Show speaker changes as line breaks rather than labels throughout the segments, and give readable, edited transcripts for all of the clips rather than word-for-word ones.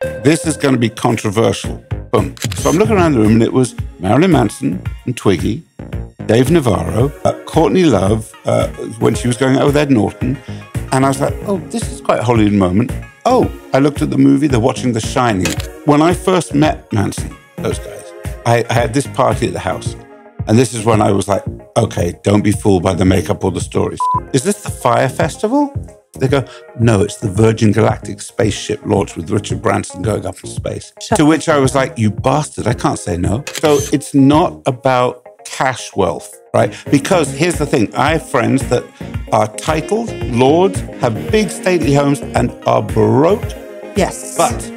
This is going to be controversial. Boom. So I'm looking around the room and it was Marilyn Manson and Twiggy, Dave Navarro, Courtney Love, when she was going out with Ed Norton. And I was like, oh, this is quite a Hollywood moment. Oh, I looked at the movie, they're watching The Shining. When I first met Manson, those guys, I had this party at the house. And this is when I was like, okay, don't be fooled by the makeup or the stories. Is this the Fire Festival? They go, no, it's the Virgin Galactic spaceship launch with Richard Branson going up in space. To which I was like, you bastard, I can't say no. So it's not about cash wealth, right? Because here's the thing, I have friends that are titled, lords, have big stately homes and are baroque.
Yes.
But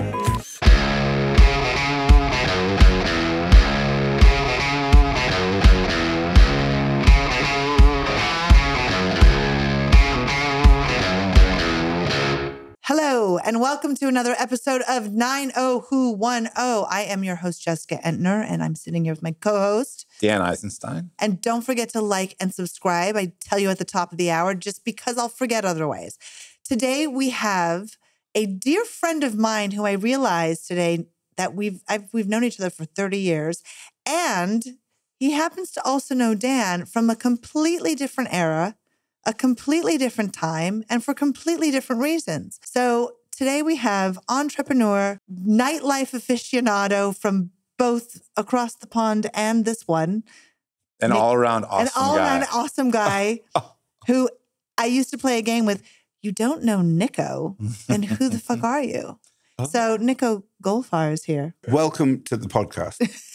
hello, and welcome to another episode of 90who10. I am your host, Jessica Entner, and I'm sitting here with my co-host,
Dan Eisenstein.
And don't forget to like and subscribe. I tell you at the top of the hour, just because I'll forget otherwise. Today, we have a dear friend of mine who I realized today that we've known each other for 30 years, and he happens to also know Dan from a completely different era, a completely different time, and for completely different reasons. So today we have entrepreneur, nightlife aficionado from both across the pond and this one.
An all-around awesome guy.
An all-around awesome guy who I used to play a game with. You don't know Nico, and who the fuck are you? So Nico Golfar is here.
welcome to the podcast.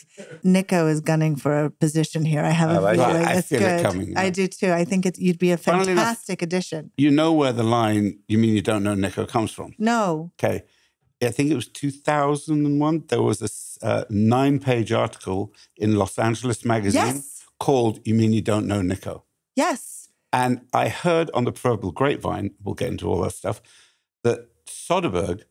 Nico is gunning for a position here. I have a
like
feeling
it. I
it's
feel it
good.
coming,
I do too. I think you'd be a
Funnily enough,
fantastic addition.
You know where the line, you mean you don't know Nico, comes from?
No.
Okay. I think it was 2001. There was a 9-page article in Los Angeles magazine called You Mean You Don't Know Nico?
Yes.
And I heard on the proverbial grapevine, we'll get into all that stuff, that Soderbergh,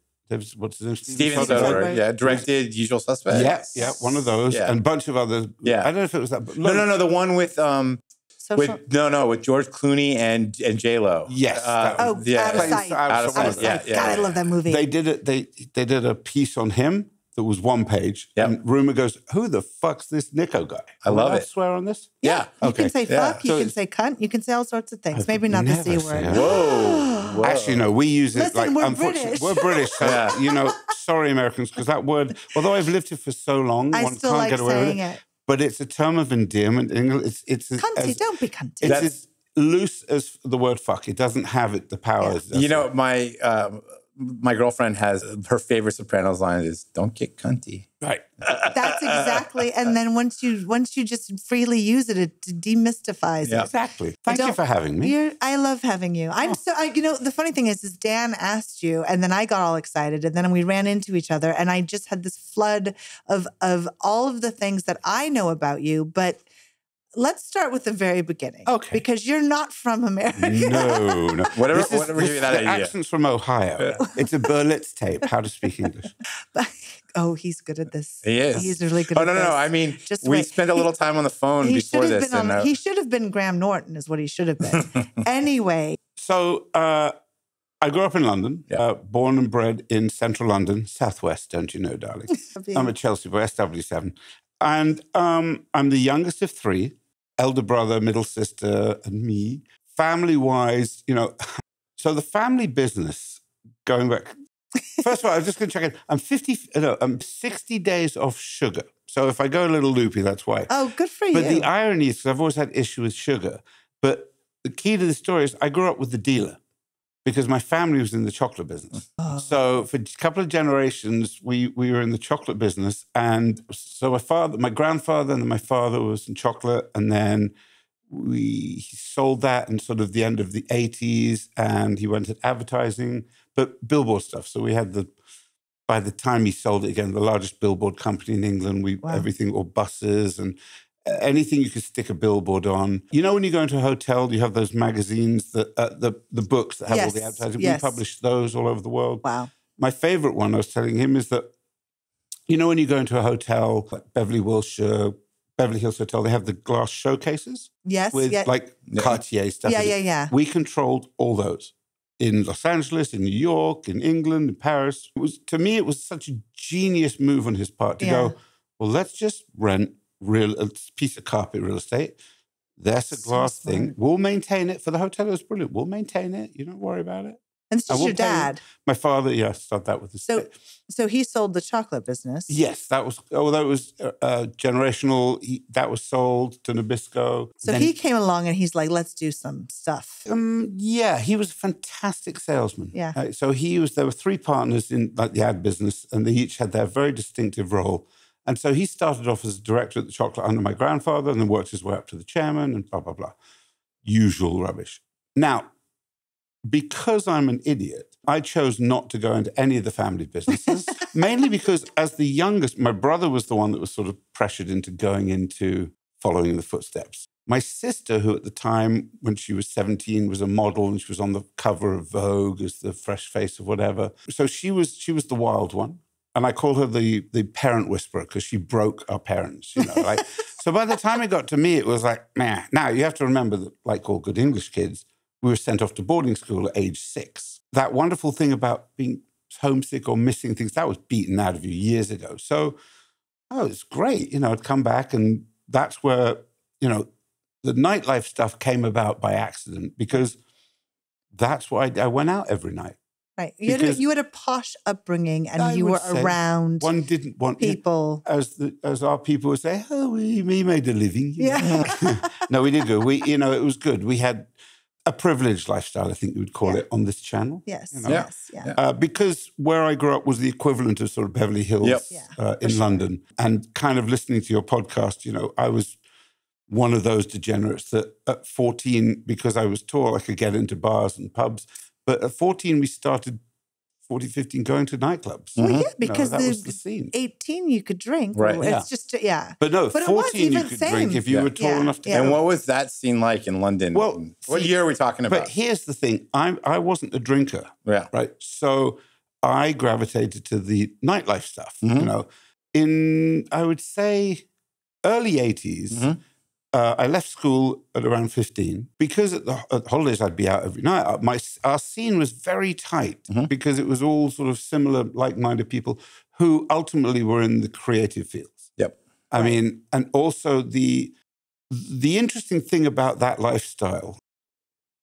what's his name?
Steven Soderbergh, directed Usual Suspects.
Yeah, one of those, and a bunch of others.
Yeah.
I don't know if it was that. But
No, the one with with George Clooney and J-Lo.
Yes.
Out of sight.
Out of sight. Yeah.
God, I love that movie.
They did it. They did a piece on him that was 1 page.
Yep.
And rumor goes, who the fuck's this Nico guy?
I love
I
it.
swear on this?
Yeah.
You can say fuck, you
So
can say cunt, you can say all sorts of things. Maybe not the
never
C
say
word.
it.
Whoa.
Actually, no, we use it
Listen,
like,
we're
unfortunately,
British.
we're British. So, sorry, Americans, because that word, although I've lived here for so long,
I
one
still
can't
like
get away
saying
with it.
it.
But it's a term of endearment. It's
Cunty, don't be cunty.
It's as loose as the word fuck. It doesn't have the power. As it does.
My girlfriend has her favorite Sopranos line is "Don't get cunty."
Right.
That's exactly. And then once you just freely use it, it demystifies it.
Exactly. Thank you for having me.
I love having you. The funny thing is Dan asked you, and then I got all excited, and then we ran into each other, and I just had this flood of all of the things that I know about you, but let's start with the very beginning.
Okay.
Because you're not from America.
No.
Whatever
This
gave you that
the
idea.
accent's from Ohio. It's a Berlitz tape, how to speak English.
He's good at this.
He is.
He's really good
at
this.
this. No. I mean,
Just
we
wait.
spent a little time on the phone before this.
He should have been Graham Norton is what he should have been. Anyway.
So I grew up in London, born and bred in central London, southwest, don't you know, darling? I'm a Chelsea boy, SW7. And I'm the youngest of 3. Elder brother, middle sister, and me. Family-wise, so the family business, going back, first of all, I'm just going to check in. I'm 60 days off sugar. So if I go a little loopy, that's why.
Oh, good for you.
But the irony is, because I've always had issue with sugar, but the key to the story is I grew up with the dealer because my family was in the chocolate business. Oh. So for a couple of generations, we were in the chocolate business. And so my grandfather and then my father was in chocolate. And then he sold that in sort of the end of the 80s and he went at advertising, but billboard stuff. So we had by the time he sold it again, the largest billboard company in England, everything, or buses and anything you could stick a billboard on. When you go into a hotel, you have those magazines, the books that have all the advertising.
Yes.
We publish those all over the world.
Wow.
My favorite one, I was telling him, is that, when you go into a hotel, like Beverly Hills Hotel, they have the glass showcases.
Yes.
With like Cartier stuff.
Yeah.
We controlled all those. in Los Angeles, in New York, in England, in Paris. To me, it was such a genius move on his part to go, well, let's just rent a piece of carpet real estate. That's a glass thing. We'll maintain it. For the hotel, it was brilliant. We'll maintain it. You don't worry about it.
And this is your dad.
My father, started that with his
So he sold the chocolate business.
Yes, that was, although it was generational, that was sold to Nabisco.
So he came along and he's like, let's do some stuff.
Yeah, he was a fantastic salesman.
Yeah.
So there were three partners in like the ad business, and they each had their very distinctive role. And so he started off as a director at the chocolate under my grandfather and then worked his way up to the chairman and blah, blah, blah. Usual rubbish. Now, because I'm an idiot, I chose not to go into any of the family businesses, mainly because as the youngest, my brother was the one that was sort of pressured into going into following in the footsteps. My sister, who at the time, when she was 17, was a model and she was on the cover of Vogue as the fresh face of whatever. So she was the wild one. And I called her the parent whisperer because she broke our parents, So by the time it got to me, it was like, man. Now, you have to remember that, like all good English kids, we were sent off to boarding school at age 6. That wonderful thing about being homesick or missing things, that was beaten out of you years ago. So, it's great. I'd come back, and that's where, the nightlife stuff came about by accident because that's why I went out every night.
Right. You had a posh upbringing and you were around
one didn't want
people.
As our people would say, we made a living.
Yeah.
No, we did good. It was good. We had a privileged lifestyle, I think you would call it, on this channel.
Yes,
because where I grew up was the equivalent of sort of Beverly Hills in London. And kind of listening to your podcast, I was one of those degenerates that at 14, because I was tall, I could get into bars and pubs. But at 14, we started 15, going to nightclubs.
Well, yeah, because
that was the scene.
18, you could drink.
Right.
It's just,
But no, 14, you could drink if you were tall enough to.
And what was that scene like in London?
Well,
what year are we talking about?
But here's the thing. I wasn't a drinker.
Yeah.
Right. So I gravitated to the nightlife stuff. In, I would say, early 80s, I left school at around 15 because at the holidays I'd be out every night. Our scene was very tight because it was all sort of similar, like-minded people who ultimately were in the creative fields.
Yep.
I mean, and also the interesting thing about that lifestyle,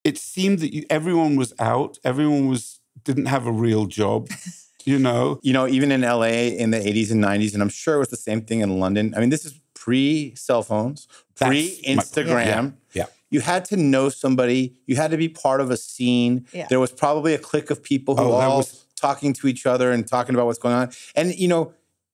it seemed that everyone was out, didn't have a real job.
Even in LA in the 80s and 90s, and I'm sure it was the same thing in London. I mean, this is pre-cell phones, pre-Instagram.
Yeah.
You had to know somebody. You had to be part of a scene. Yeah. There was probably a clique of people who was talking to each other and talking about what's going on. And,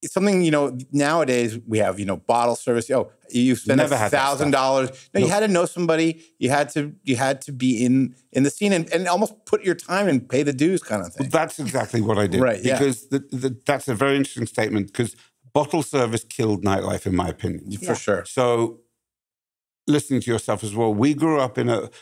it's something, nowadays we have, bottle service. You spend $1,000. No, you had to know somebody. You had to be in the scene and almost put your time and pay the dues kind of thing.
Well, that's exactly what I did.
Right,
because that's a very interesting statement because bottle service killed nightlife, in my opinion.
For sure.
So listening to yourself as well, we grew up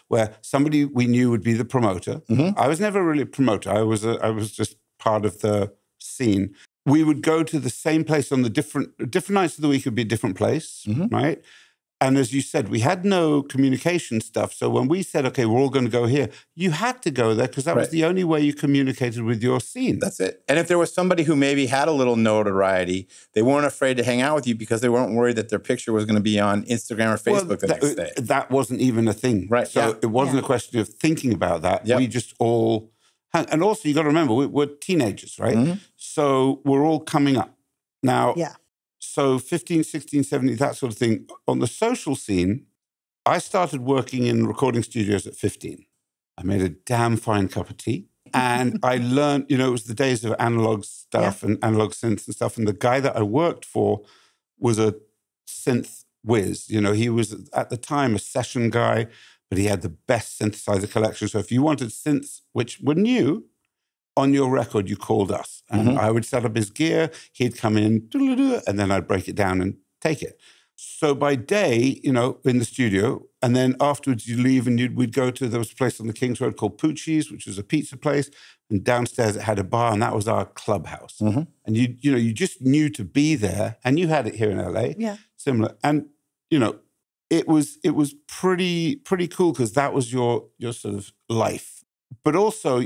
where somebody we knew would be the promoter. I was never really a promoter. I was just part of the scene. We would go to the same place on the different nights of the week. It would be a different place, right? And as you said, we had no communication stuff. So when we said, okay, we're all going to go here, you had to go there because that was the only way you communicated with your scene.
That's it. And if there was somebody who maybe had a little notoriety, they weren't afraid to hang out with you because they weren't worried that their picture was going to be on Instagram or Facebook the next day.
That wasn't even a thing.
Right.
So it wasn't a question of thinking about that. Yep. We just all... And also, you got to remember, we're teenagers, right? So we're all coming up. Now... So 15, 16, 17, that sort of thing. On the social scene, I started working in recording studios at 15. I made a damn fine cup of tea. And I learned, it was the days of analog stuff and analog synths and stuff. And the guy that I worked for was a synth whiz. He was, at the time, a session guy, but he had the best synthesizer collection. So if you wanted synths, which were new, on your record, you called us. And I would set up his gear, he'd come in, and then I'd break it down and take it. So by day, in the studio, and then afterwards you leave and we'd go to, there was a place on the King's Road called PopChips, which was a pizza place, and downstairs it had a bar, and that was our clubhouse. And you just knew to be there, and you had it here in LA, similar. And, it was pretty cool because that was your sort of life. But also,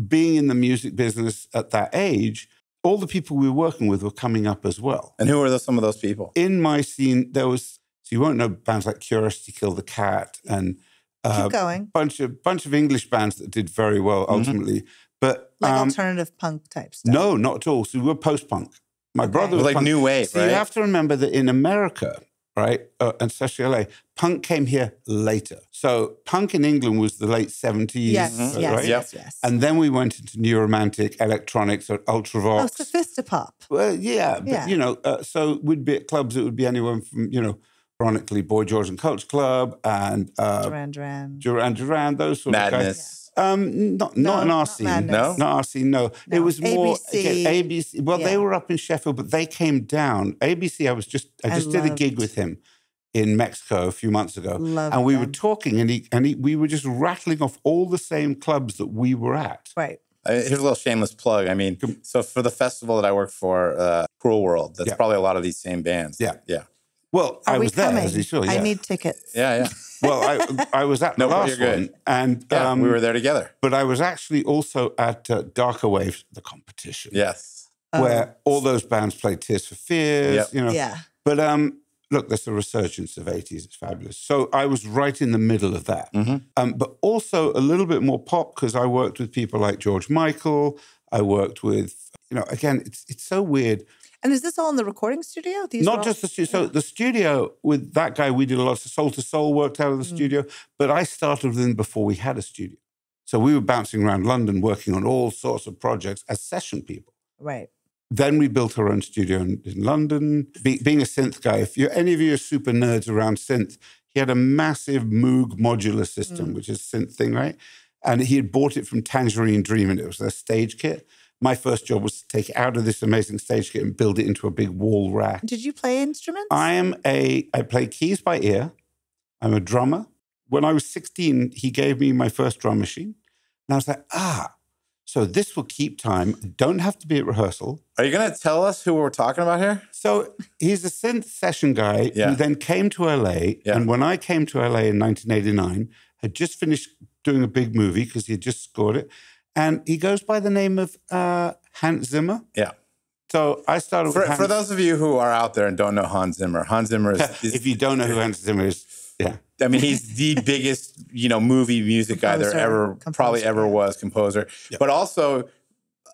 being in the music business at that age, all the people we were working with were coming up as well.
And who were some of those people?
In my scene, there was, so you won't know bands like Curiosity Kill the Cat and
Keep going.
bunch of English bands that did very well ultimately. But
like alternative punk type stuff.
No, not at all. So we were post-punk. My brother was
like
punk.
new wave,
so
right?
You have to remember that in America, right, and especially LA, punk came here later. So punk in England was the late 70s.
Yes,
right?
yes.
And then we went into new romantic electronics or ultravox.
Oh, sophistopop.
Well, yeah. But, so we'd be at clubs. It would be anyone from, ironically, Boy George and Culture Club and Duran Duran, those sort of guys. Not in our scene.
No?
Not our scene, no. It was more
ABC.
ABC. Well, they were up in Sheffield, but they came down. ABC, I just did a gig with him in Mexico a few months ago. And we were talking, and we were just rattling off all the same clubs that we were at.
Right.
Here's a little shameless plug. I mean, so for the festival that I work for, Cruel World, that's probably a lot of these same bands.
Yeah.
Yeah.
Well, I was there, as you saw.
I need tickets.
Yeah.
Well, I was at the last one. And
we were there together.
But I was actually also at Darker Waves, the competition.
Yes.
Where all those bands played Tears for Fears,
Yeah.
But look, there's a resurgence of 80s. It's fabulous. So I was right in the middle of that. But also a little bit more pop because I worked with people like George Michael. I worked with, again, it's so weird.
And is this all in the recording studio?
Not just the studio. So the studio with that guy, we did a lot of Soul to Soul worked out of the studio. But I started with him before we had a studio. So we were bouncing around London working on all sorts of projects as session people.
Right.
Then we built our own studio in London. Being a synth guy, if any of you are super nerds around synth, he had a massive Moog modular system, which is a synth thing, right? And he had bought it from Tangerine Dream, and it was their stage kit. My first job was to take it out of this amazing stage kit and build it into a big wall rack.
Did you play instruments?
I play keys by ear. I'm a drummer. When I was 16, he gave me my first drum machine. And I was like, so this will keep time. Don't have to be at rehearsal.
Are you going to tell us who we're talking about here?
So he's a synth session guy who then came to LA. Yeah. And when I came to LA in 1989, had just finished doing a big movie because he had just scored it. And he goes by the name of Hans Zimmer.
Yeah.
So I started with
For those of you who are out there and don't know Hans Zimmer is...
if you don't know who Hans Zimmer is, yeah.
I mean, he's the biggest, movie music guy there probably ever was, composer. Yep. But also,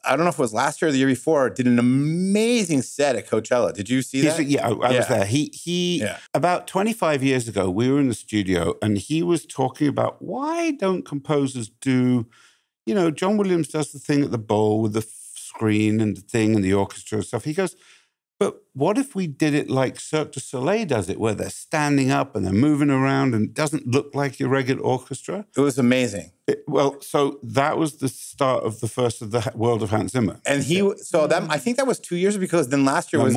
I don't know if it was last year or the year before, did an amazing set at Coachella. Did you see that?
Yeah, I was there. He about 25 years ago, we were in the studio and he was talking about why don't composers do... John Williams does the thing at the bowl with the screen and the thing and the orchestra and stuff. He goes, but what if we did it like Cirque du Soleil does it, where they're standing up and they're moving around and it doesn't look like your regular orchestra?
It was amazing.
So that was the start of the first of the world of Hans Zimmer.
And I think that was 2 years because then last year was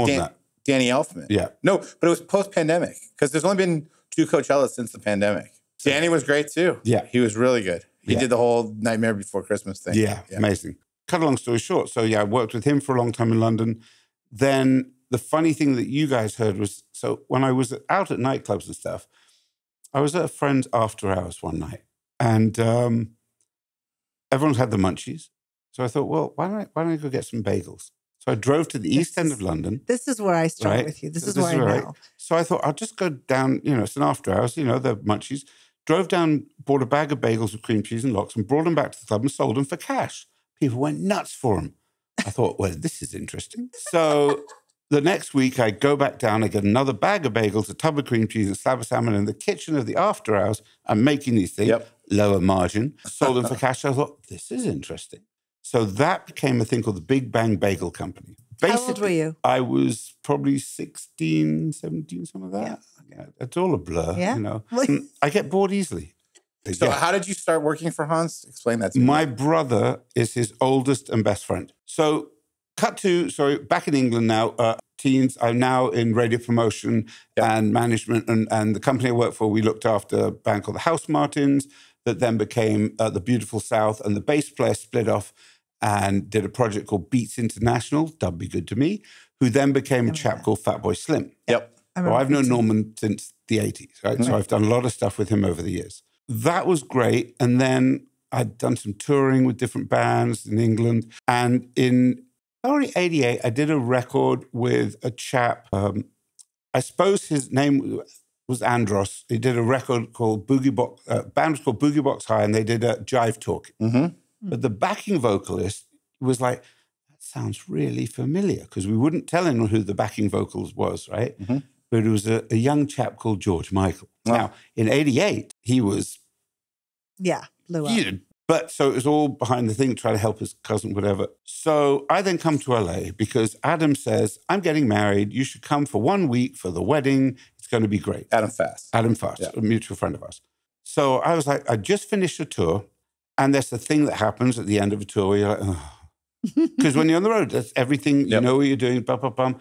Danny Elfman.
Yeah.
No, but it was post-pandemic because there's only been 2 Coachellas since the pandemic. Danny was great too.
Yeah.
He was really good. He did the whole Nightmare Before Christmas thing.
Yeah, amazing. Cut a long story short. So I worked with him for a long time in London. Then the funny thing that you guys heard was, so when I was out at nightclubs and stuff, I was at a friend's after hours one night. And everyone's had the munchies. So I thought, well, why don't I go get some bagels? So I drove to the east end of London.
This is where I start with you. This is where I know.
So I thought, I'll just go down, it's an after hours, the munchies. Drove down, bought a bag of bagels with cream cheese and lox and brought them back to the club and sold them for cash. People went nuts for them. I thought, well, this is interesting. So the next week I go back down, I get another bag of bagels, a tub of cream cheese and a slab of salmon in the kitchen of the after hours. I'm making these things, lower margin, sold them for cash. I thought, this is interesting. So that became a thing called the Big Bang Bagel Company.
How old were you?
I was probably 16, 17, some of that. Yeah, it's all a blur, I get bored easily.
So how did you start working for Hans? Explain that to me.
My brother is his oldest and best friend. So back in England now, teens, I'm now in radio promotion and management. And the company I work for, we looked after a band called the House Martins that then became the Beautiful South. And the bass player split off and did a project called Beats International, that'd be good to me, who then became a chap called Fatboy Slim.
Yep.
Well, I've known Norman since the 80s, right? Mm-hmm. So I've done a lot of stuff with him over the years. That was great. And then I'd done some touring with different bands in England. And in early 88, I did a record with a chap. I suppose his name was Andros. He did a record called Boogie Box, band was called Boogie Box High, and they did a Jive Talk.
Mm-hmm.
But the backing vocalist was like, that sounds really familiar, because we wouldn't tell anyone who the backing vocals was, right?
Mm-hmm.
But it was a young chap called George Michael.
Oh.
Now, in 88, he was...
Yeah, blew up.
But so it was all behind the thing, trying to help his cousin, whatever. So I then come to LA because Adam says, I'm getting married. You should come for 1 week for the wedding. It's going to be great.
Adam Fast,
yeah. A mutual friend of ours. So I was like, I just finished a tour. And there's the thing that happens at the end of a tour where you're like, oh. Because when you're on the road, that's everything, you know what you're doing, bum, bum, bum.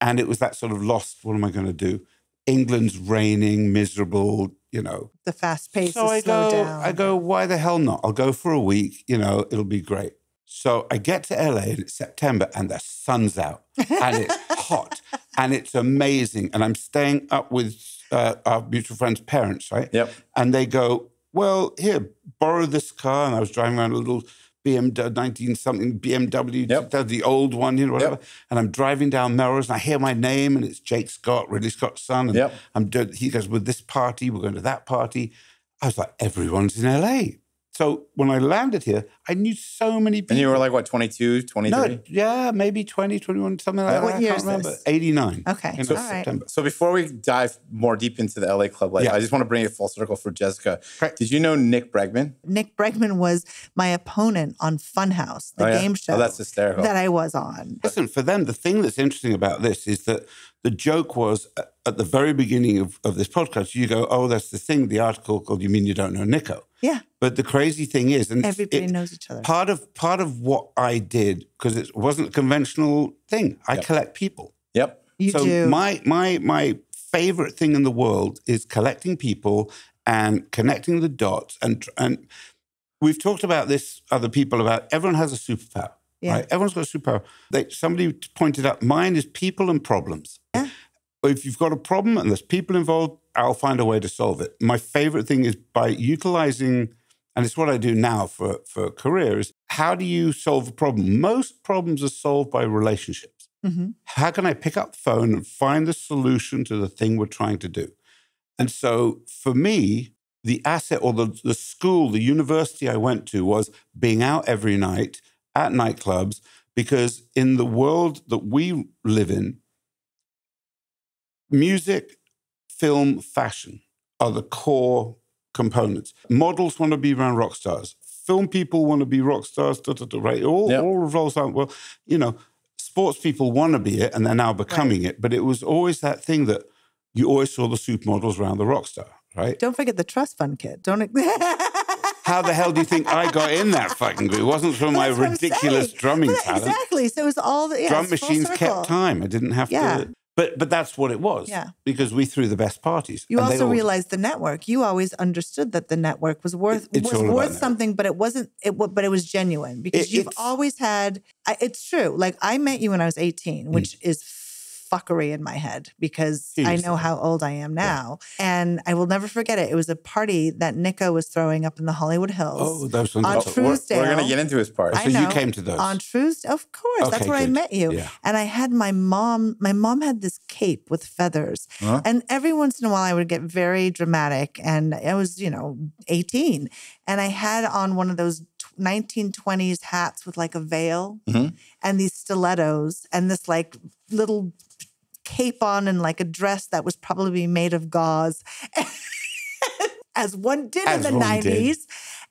And it was that sort of lost, what am I going to do? England's raining, miserable, you know.
The fast pace
so
is slow down.
I go, why the hell not? I'll go for a week, you know, it'll be great. So I get to LA and it's September and the sun's out and it's hot and it's amazing. And I'm staying up with our mutual friend's parents, right?
Yep.
And they go, well, here, borrow this car. And I was driving around a little BMW, 19-something BMW, the old one, you know, whatever. Yep. And I'm driving down Melrose and I hear my name and it's Jake Scott, Ridley Scott's son. And he goes, with this party, we're going to that party. I was like, everyone's in LA. So when I landed here, I knew so many people.
And you were like, what, 22, 23?
No, yeah, maybe 20, 21, something like that.
What year
I can't
is
remember.
this?
89.
Okay,
So,
all right.
September.
So before we dive more deep into the LA club life, I just want to bring it full circle for Jessica.
Okay.
Did you know Nick Bregman?
Nick Bregman was my opponent on Funhouse, the game show.
Oh, that's hysterical.
That I was on.
Listen, for them, the thing that's interesting about this is that the joke was at the very beginning of this podcast, you go, oh, that's the thing, the article called You Mean You Don't Know Nico.
Yeah.
But the crazy thing is, and
everybody knows each other.
Part of what I did, because it wasn't a conventional thing, I collect people.
Yep.
You do.
My favorite thing in the world is collecting people and connecting the dots. And we've talked about this, other people, about everyone has a superpower.
Yeah.
Right? Everyone's got a superpower. Somebody pointed out, mine is people and problems.
Yeah.
If you've got a problem and there's people involved, I'll find a way to solve it. My favorite thing is by utilizing, and it's what I do now for a career, is how do you solve a problem? Most problems are solved by relationships.
Mm-hmm.
How can I pick up the phone and find the solution to the thing we're trying to do? And so for me, the asset or the school, the university I went to was being out every night at nightclubs, because in the world that we live in, music, film, fashion are the core components. Models want to be around rock stars. Film people want to be rock stars, right? All revolves around, well, you know, sports people want to be it and they're now becoming it. But it was always that thing that you always saw the supermodels around the rock star, right?
Don't forget the trust fund kid.
How the hell do you think I got in that fucking group? It wasn't for my ridiculous drumming talent.
Exactly. So it was all the
drum machines kept time. I didn't have to. But that's what it was.
Yeah.
Because we threw the best parties.
You also realized the network. You always understood that the network was worth something, but it wasn't. But it was genuine because you've always had. It's true. Like I met you when I was 18, which is fuckery in my head because I know how old I am now. Yeah. And I will never forget it. It was a party that Nico was throwing up in the Hollywood Hills.
Oh, those ones.
On Truesdale.
We're going to get into his party.
So you came to those.
On Truesdale, of course. Okay, that's where I met you. Yeah. And I had my mom had this cape with feathers. Huh? And every once in a while I would get very dramatic. And I was, 18. And I had on one of those 1920s hats with like a veil and these stilettos and this like little cape on and like a dress that was probably made of gauze as one did in the 90s.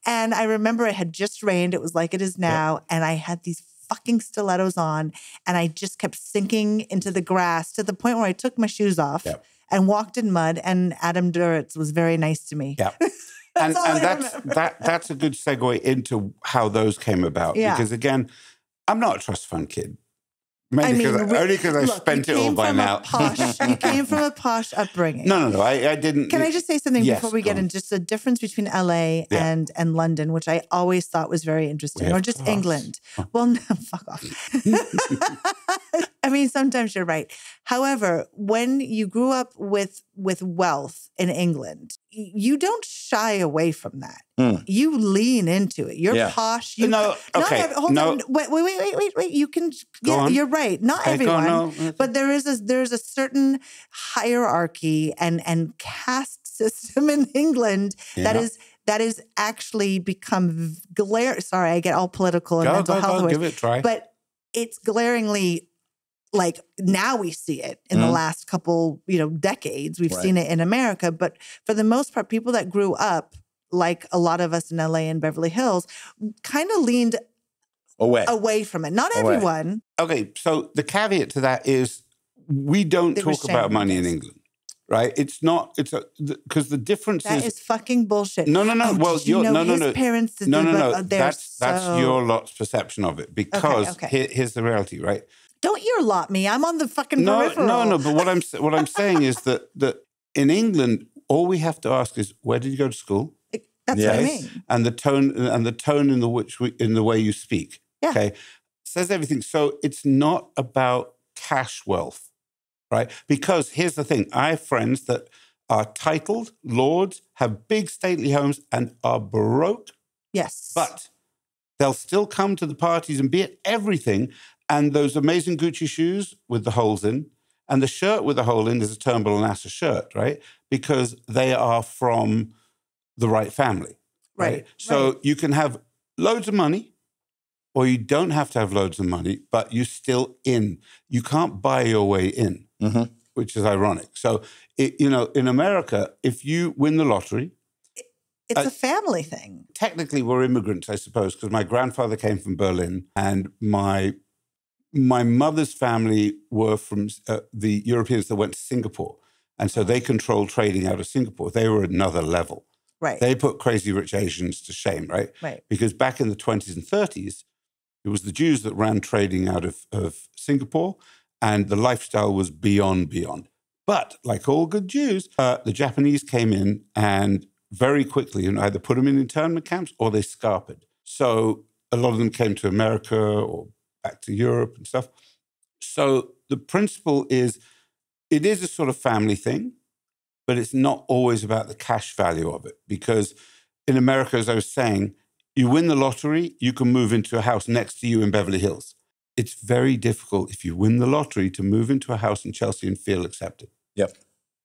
And I remember it had just rained. It was like it is now. Yep. And I had these fucking stilettos on and I just kept sinking into the grass to the point where I took my shoes off and walked in mud. And Adam Duritz was very nice to me.
Yeah. That's a good segue into how those came about. Yeah. Because again, I'm not a trust fund kid. Only because I spent it all by now.
You came from a posh upbringing.
No, I didn't.
Can I just say something before we get into just the difference between LA and London, which I always thought was very interesting, or just England? Well, no, fuck off. I mean, sometimes you're right. However, when you grew up with with wealth in England, you don't shy away from that.
Mm.
You lean into it. You're posh. You hold on. Wait. You can. You're right. Not everyone, but there's a certain hierarchy and caste system in England that is actually become Sorry, I get all political and mental health.
Give it a try.
But it's glaringly. Like now we see it in the last couple, decades. We've seen it in America. But for the most part, people that grew up, like a lot of us in LA and Beverly Hills, kind of leaned away from it. Not everyone.
Okay, so the caveat to that is we don't talk about money in England, right? It's not, because the difference is...
That is fucking bullshit.
No.
His parents did
That's your lot's perception of it, because here's the reality, right?
Don't your lot me. I'm on the fucking peripheral.
No. But what I'm saying is that in England, all we have to ask is, where did you go to school?
That's what I mean.
And the tone in the way you speak.
Yeah.
Okay, says everything. So it's not about cash wealth, right? Because here's the thing: I have friends that are titled lords, have big stately homes, and are baroque.
Yes,
but they'll still come to the parties and be at everything. And those amazing Gucci shoes with the holes in, and the shirt with the hole in is a Turnbull and Asser shirt, right? Because they are from the right family, right? So you can have loads of money, or you don't have to have loads of money, but you're still in. You can't buy your way in, which is ironic. So, in America, if you win the lottery...
It's a family thing.
Technically, we're immigrants, I suppose, because my grandfather came from Berlin, and my mother's family were from the Europeans that went to Singapore. And so they controlled trading out of Singapore. They were another level.
Right.
They put crazy rich Asians to shame, right?
Right.
Because back in the 20s and 30s, it was the Jews that ran trading out of Singapore, and the lifestyle was beyond. But like all good Jews, the Japanese came in and very quickly and either put them in internment camps or they scarpered. So a lot of them came to America or back to Europe and stuff. So the principle is, it is a sort of family thing, but it's not always about the cash value of it. Because in America, as I was saying, you win the lottery, you can move into a house next to you in Beverly Hills. It's very difficult if you win the lottery to move into a house in Chelsea and feel accepted.
Yep.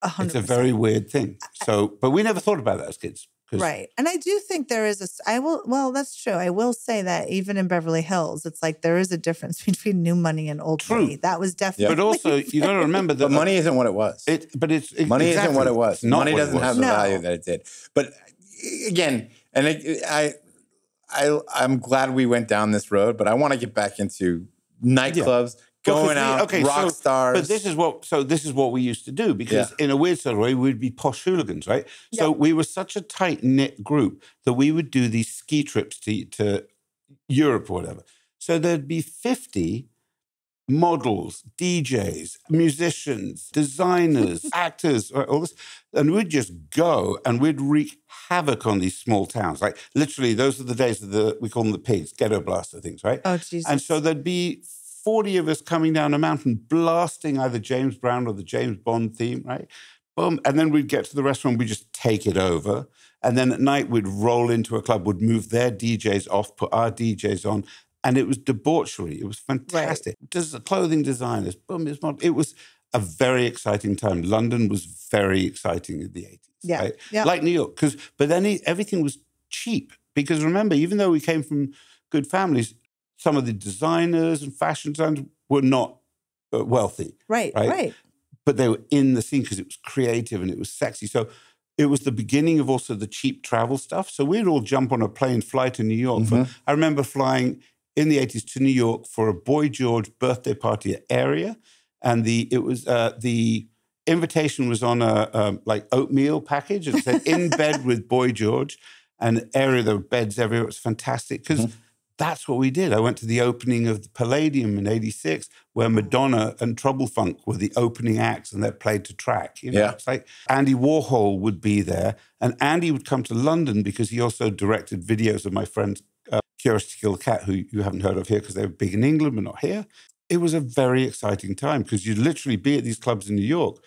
100%.
It's a very weird thing. So, but we never thought about that as kids.
Right. And I do think there is that's true. I will say that even in Beverly Hills, it's like there is a difference between new money and old money. That was definitely.
But also, you got to remember that.
But money isn't what it was. Money isn't what it was. Money doesn't have the value that it did. But again, I'm glad we went down this road, but I want to get back into nightclubs. Going out, rock stars.
But this is what we used to do, because in a weird sort of way, we'd be posh hooligans, right? So we were such a tight-knit group that we would do these ski trips to Europe or whatever. So there'd be 50 models, DJs, musicians, designers, actors, all this. And we'd just go and we'd wreak havoc on these small towns. Like literally, those are the days of we call them the pigs, ghetto blaster things, right?
Oh, Jesus.
And so there'd be 40 of us coming down a mountain, blasting either James Brown or the James Bond theme, right? Boom. And then we'd get to the restaurant, we'd just take it over. And then at night, we'd roll into a club, would move their DJs off, put our DJs on. And it was debauchery. It was fantastic. Right. Clothing designers, boom, it was a very exciting time. London was very exciting in the 80s, right? Yeah. Like New York. But then everything was cheap. Because remember, even though we came from good families, some of the designers and fashion designers were not wealthy. Right. But they were in the scene because it was creative and it was sexy. So it was the beginning of also the cheap travel stuff. So we'd all jump on a plane, fly to New York. I remember flying in the 80s to New York for a Boy George birthday party at Area. And the invitation was on a like oatmeal package. It said, in bed with Boy George. And Area, there were beds everywhere. It was fantastic because that's what we did. I went to the opening of the Palladium in 86, where Madonna and Trouble Funk were the opening acts, and they played to track. It's like Andy Warhol would be there, and Andy would come to London because he also directed videos of my friend Curiosity Kill the Cat, who you haven't heard of here because they were big in England but not here. It was a very exciting time because you'd literally be at these clubs in New York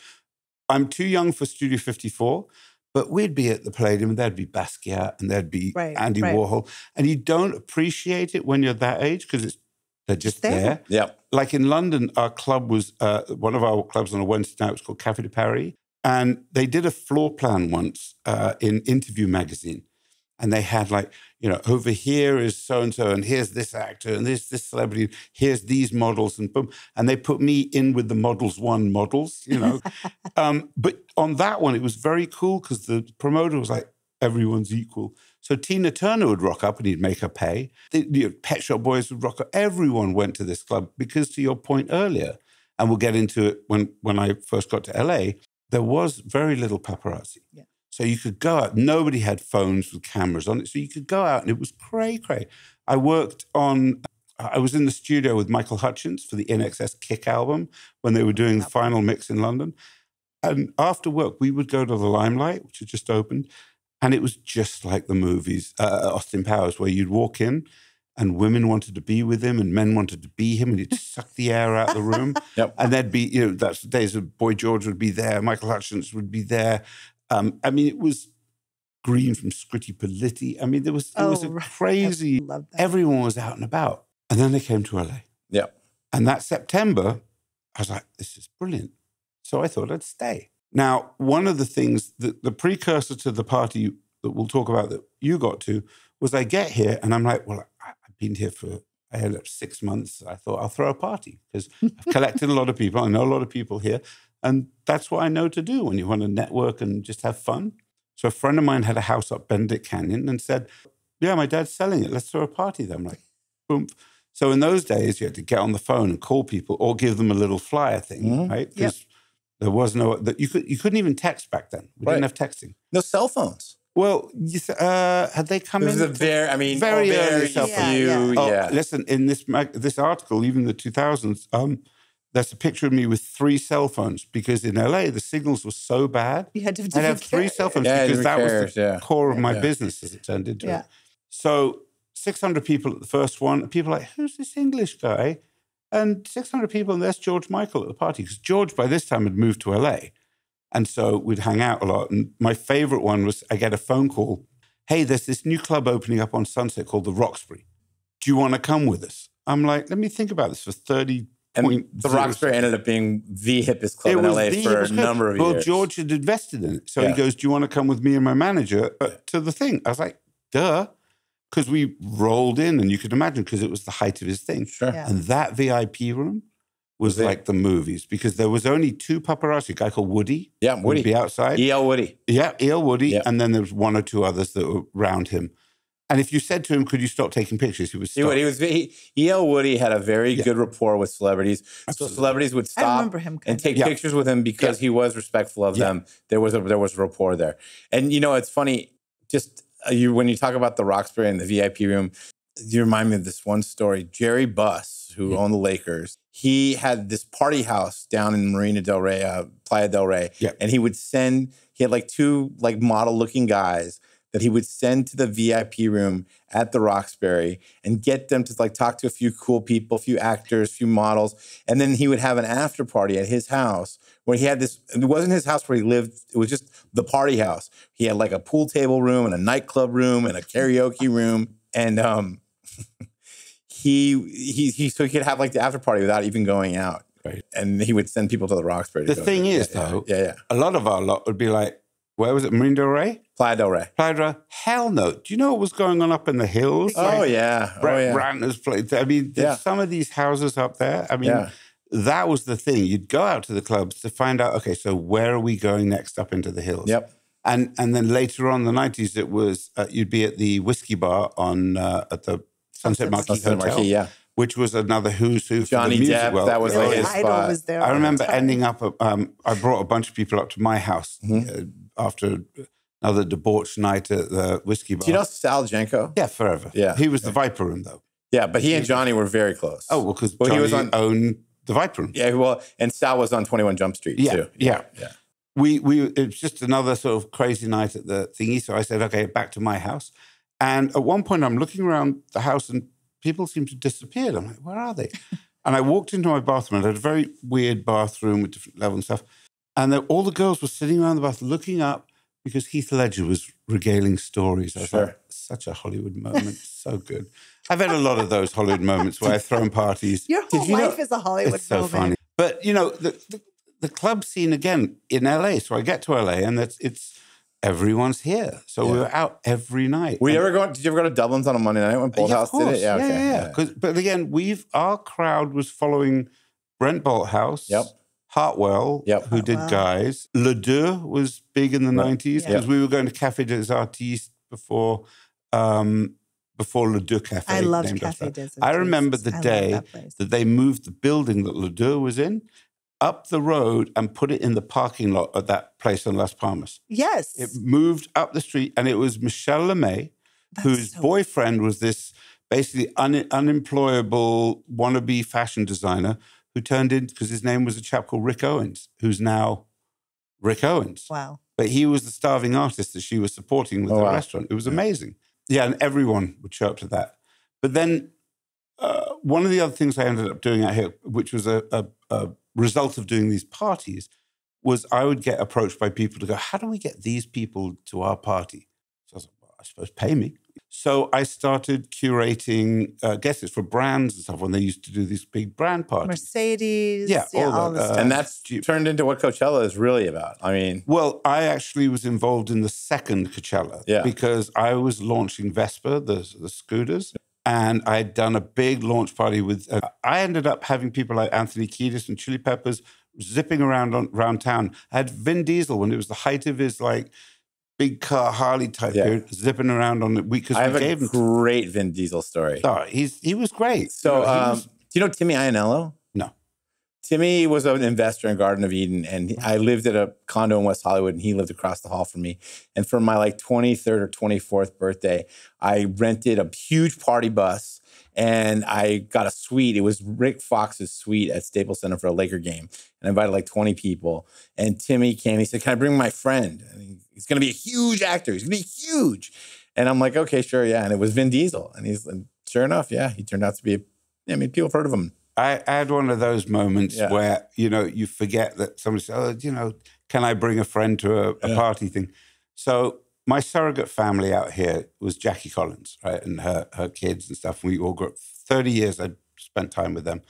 I'm too young for Studio 54, but we'd be at the Palladium, and there'd be Basquiat, and there'd be Andy Warhol. And you don't appreciate it when you're that age because they're just there.
Yeah.
Like in London, our club was, one of our clubs on a Wednesday night was called Café de Paris. And they did a floor plan once in Interview magazine. And they had like, over here is so-and-so, and here's this actor, and this celebrity, here's these models, and boom. And they put me in with the Models 1 models, But on that one, it was very cool because the promoter was like, everyone's equal. So Tina Turner would rock up and he'd make her pay. The Pet Shop Boys would rock up. Everyone went to this club because, to your point earlier, and we'll get into it when I first got to LA, there was very little paparazzi.
Yeah.
So you could go out. Nobody had phones with cameras on it. So you could go out and it was cray-cray. I was in the studio with Michael Hutchence for the INXS Kick album when they were doing the final mix in London. And after work, we would go to the Limelight, which had just opened. And it was just like the movies, Austin Powers, where you'd walk in and women wanted to be with him and men wanted to be him and he'd suck the air out of the room.
Yep.
And there'd be, that's the days of Boy George would be there, Michael Hutchence would be there. It was Green from Scritti Politti. It was a crazy, everyone was out and about. And then they came to LA.
Yeah.
And that September, I was like, this is brilliant. So I thought I'd stay. Now, one of the things, the precursor to the party that we'll talk about that you got to, was I get here and I'm like, well, I've been here I had 6 months. I thought I'll throw a party because I've collected a lot of people. I know a lot of people here. And that's what I know to do when you want to network and just have fun. So a friend of mine had a house up Benedict Canyon and said, yeah, my dad's selling it. Let's throw a party there. I'm like, boom. So in those days, you had to get on the phone and call people or give them a little flyer thing, right? Because there was you couldn't even text back then. We didn't have texting.
No cell phones.
Well, had they come in?
It was
very early cell phones.
Yeah.
Listen, in this article, even the 2000s, there's a picture of me with 3 cell phones because in LA, the signals were so bad.
You had to
have 3 cell phones because that was the core of my business as it turned into it. So 600 people at the first one. People are like, who's this English guy? And 600 people, and there's George Michael at the party because George by this time had moved to LA. And so we'd hang out a lot. And my favorite one was I get a phone call. Hey, there's this new club opening up on Sunset called the Roxbury. Do you want to come with us? I'm like, let me think about this for 30
And the Roxbury ended up being the hippest club in LA for a number of years.
Well, George had invested in it. So he goes, do you want to come with me and my manager to the thing? I was like, duh. Because we rolled in, and you could imagine, because it was the height of his thing.
Sure.
Yeah.
And that VIP room was like the movies, because there was only 2 paparazzi, a guy called Woody.
Yeah, Woody.
Would be outside.
E.L. Woody.
Yeah, E.L. Woody.
Yeah.
And then there was 1 or 2 others that were around him. And if you said to him, could you stop taking pictures? He would stop.
E.L. Woody had a very good rapport with celebrities.
Absolutely.
So celebrities would stop and take pictures with him because he was respectful of them. There was a rapport there. And, it's funny, just when you talk about the Roxbury and the VIP room, you remind me of this one story. Jerry Buss, who owned the Lakers, he had this party house down in Marina del Rey, Playa del Rey.
Yeah.
And he had like 2 like model-looking guys that he would send to the VIP room at the Roxbury and get them to like talk to a few cool people, a few actors, a few models. And then he would have an after party at his house where he had this, it wasn't his house where he lived, it was just the party house. He had like a pool table room and a nightclub room and a karaoke room. And so he could have like the after party without even going out.
Right.
And he would send people to the Roxbury.
The thing is, though, a lot of our lot would be like, where was it? Marina del Rey?
Playa del Rey.
Playa del Rey. Hell no. Do you know what was going on up in the hills? Brett Ratner's place. I mean, there's some of these houses up there. I mean, that was the thing. You'd go out to the clubs to find out, okay, so where are we going next up into the hills?
Yep.
And then later on in the 90s, it was, you'd be at the whiskey bar at the Sunset Marquis Hotel. Which was another who's who for
Johnny
the music
Depp,
world.
that was like his spot.
Was there
I remember ending up, I brought a bunch of people up to my house after another debauched night at the whiskey bar.
Do you know Sal Jenko?
Yeah, forever.
Yeah.
He was the Viper Room, though.
Yeah, but he and Johnny were very close.
Oh, well, because Johnny
he was
owned the Viper Room.
Yeah, well, and Sal was on 21 Jump Street, too.
Yeah. It was just another sort of crazy night at the thingy. So I said, okay, back to my house. And at one point, I'm looking around the house and people seem to have disappeared. I'm like, where are they? And I walked into my bathroom and I had a very weird bathroom with different levels and stuff. And all the girls were sitting around the bath looking up because Heath Ledger was regaling stories. I was like, such a Hollywood moment. So good. I've had a lot of those Hollywood moments where I've thrown parties.
Your whole life is a Hollywood
it's so
moment.
funny. But, the club scene, again, in LA. So I get to LA and it's everyone's here. So we were out every night.
Did you ever go to Dublin's on a Monday night when Bolthouse did it?
Yeah. But again, our crowd was following Brent Bolthouse.
Yep.
Hartwell, who did Guys. Ledoux was big in the 90s because we were going to Café des Artistes before Ledoux Cafe.
I loved Café des Artistes.
I remember the day that they moved the building that Ledoux was in up the road and put it in the parking lot at that place in Las Palmas.
Yes.
It moved up the street, and it was Michelle LeMay, whose boyfriend was this basically unemployable wannabe fashion designer who turned in, because his name was a chap called Rick Owens, who's now Rick Owens.
Wow.
But he was the starving artist that she was supporting with the restaurant. It was amazing. Yeah, and everyone would show up to that. But then one of the other things I ended up doing out here, which was a result of doing these parties, was I would get approached by people to go, how do we get these people to our party? So I was like, well, I suppose pay me. So I started curating guests for brands and stuff when they used to do these big brand parties.
Mercedes.
All
this stuff.
And that's turned into what Coachella is really about. I mean...
Well, I actually was involved in the second Coachella because I was launching Vespa, the scooters, and I had done a big launch party with... I ended up having people like Anthony Kiedis and Chili Peppers zipping around town. I had Vin Diesel when it was the height of his, big car Harley type period, zipping around on it. Because
I have a great Vin Diesel story.
Oh, he was great.
So, do you know Timmy Iannello?
No.
Timmy was an investor in Garden of Eden, and I lived at a condo in West Hollywood, and he lived across the hall from me. And for my 23rd or 24th birthday, I rented a huge party bus, and I got a suite. It was Rick Fox's suite at Staples Center for a Laker game. And I invited 20 people. And Timmy came. He said, can I bring my friend? And he's going to be a huge actor. He's going to be huge. And I'm like, okay, sure, yeah. And it was Vin Diesel. And sure enough, he turned out to be people have heard of him.
I had one of those moments where, you forget that somebody said, can I bring a friend to a party thing? So my surrogate family out here was Jackie Collins, right? And her kids and stuff. We all grew up. 30 years I spent time with them.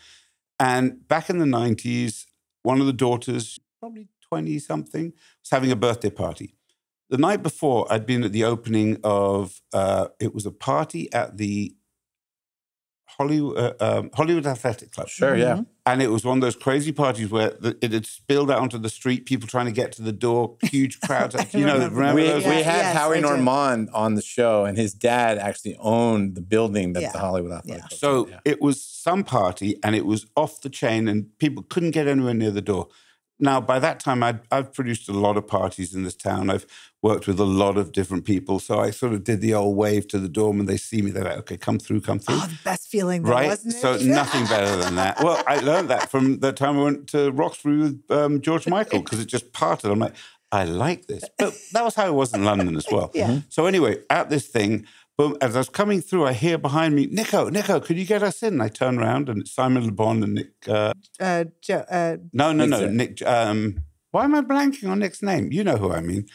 And back in the 90s, one of the daughters, probably 20-something, was having a birthday party. The night before, I'd been at the opening of, it was a party at the Hollywood Athletic Club.
Sure, yeah.
And it was one of those crazy parties where it had spilled out onto the street, people trying to get to the door, huge crowds. Remember
we
those?
We had Howie Normand on the show, and his dad actually owned the building that the Hollywood Athletic Club.
So it was some party, and it was off the chain, and people couldn't get anywhere near the door. Now, by that time, I've produced a lot of parties in this town. I've worked with a lot of different people. So I sort of did the old wave to the door. When they see me, they're like, okay, come through. Oh,
the best feeling, though,
right?
Wasn't it?
So nothing better than that. Well, I learned that from the time I went to Roxbury with George Michael, because it just parted. I'm like, I like this. But that was how it was in London as well. So anyway, at this thing, boom, as I was coming through, I hear behind me, Nico, could you get us in? And I turn around, and it's Simon Le Bon and Nick. No. Nick. Why am I blanking on Nick's name? You know who I mean.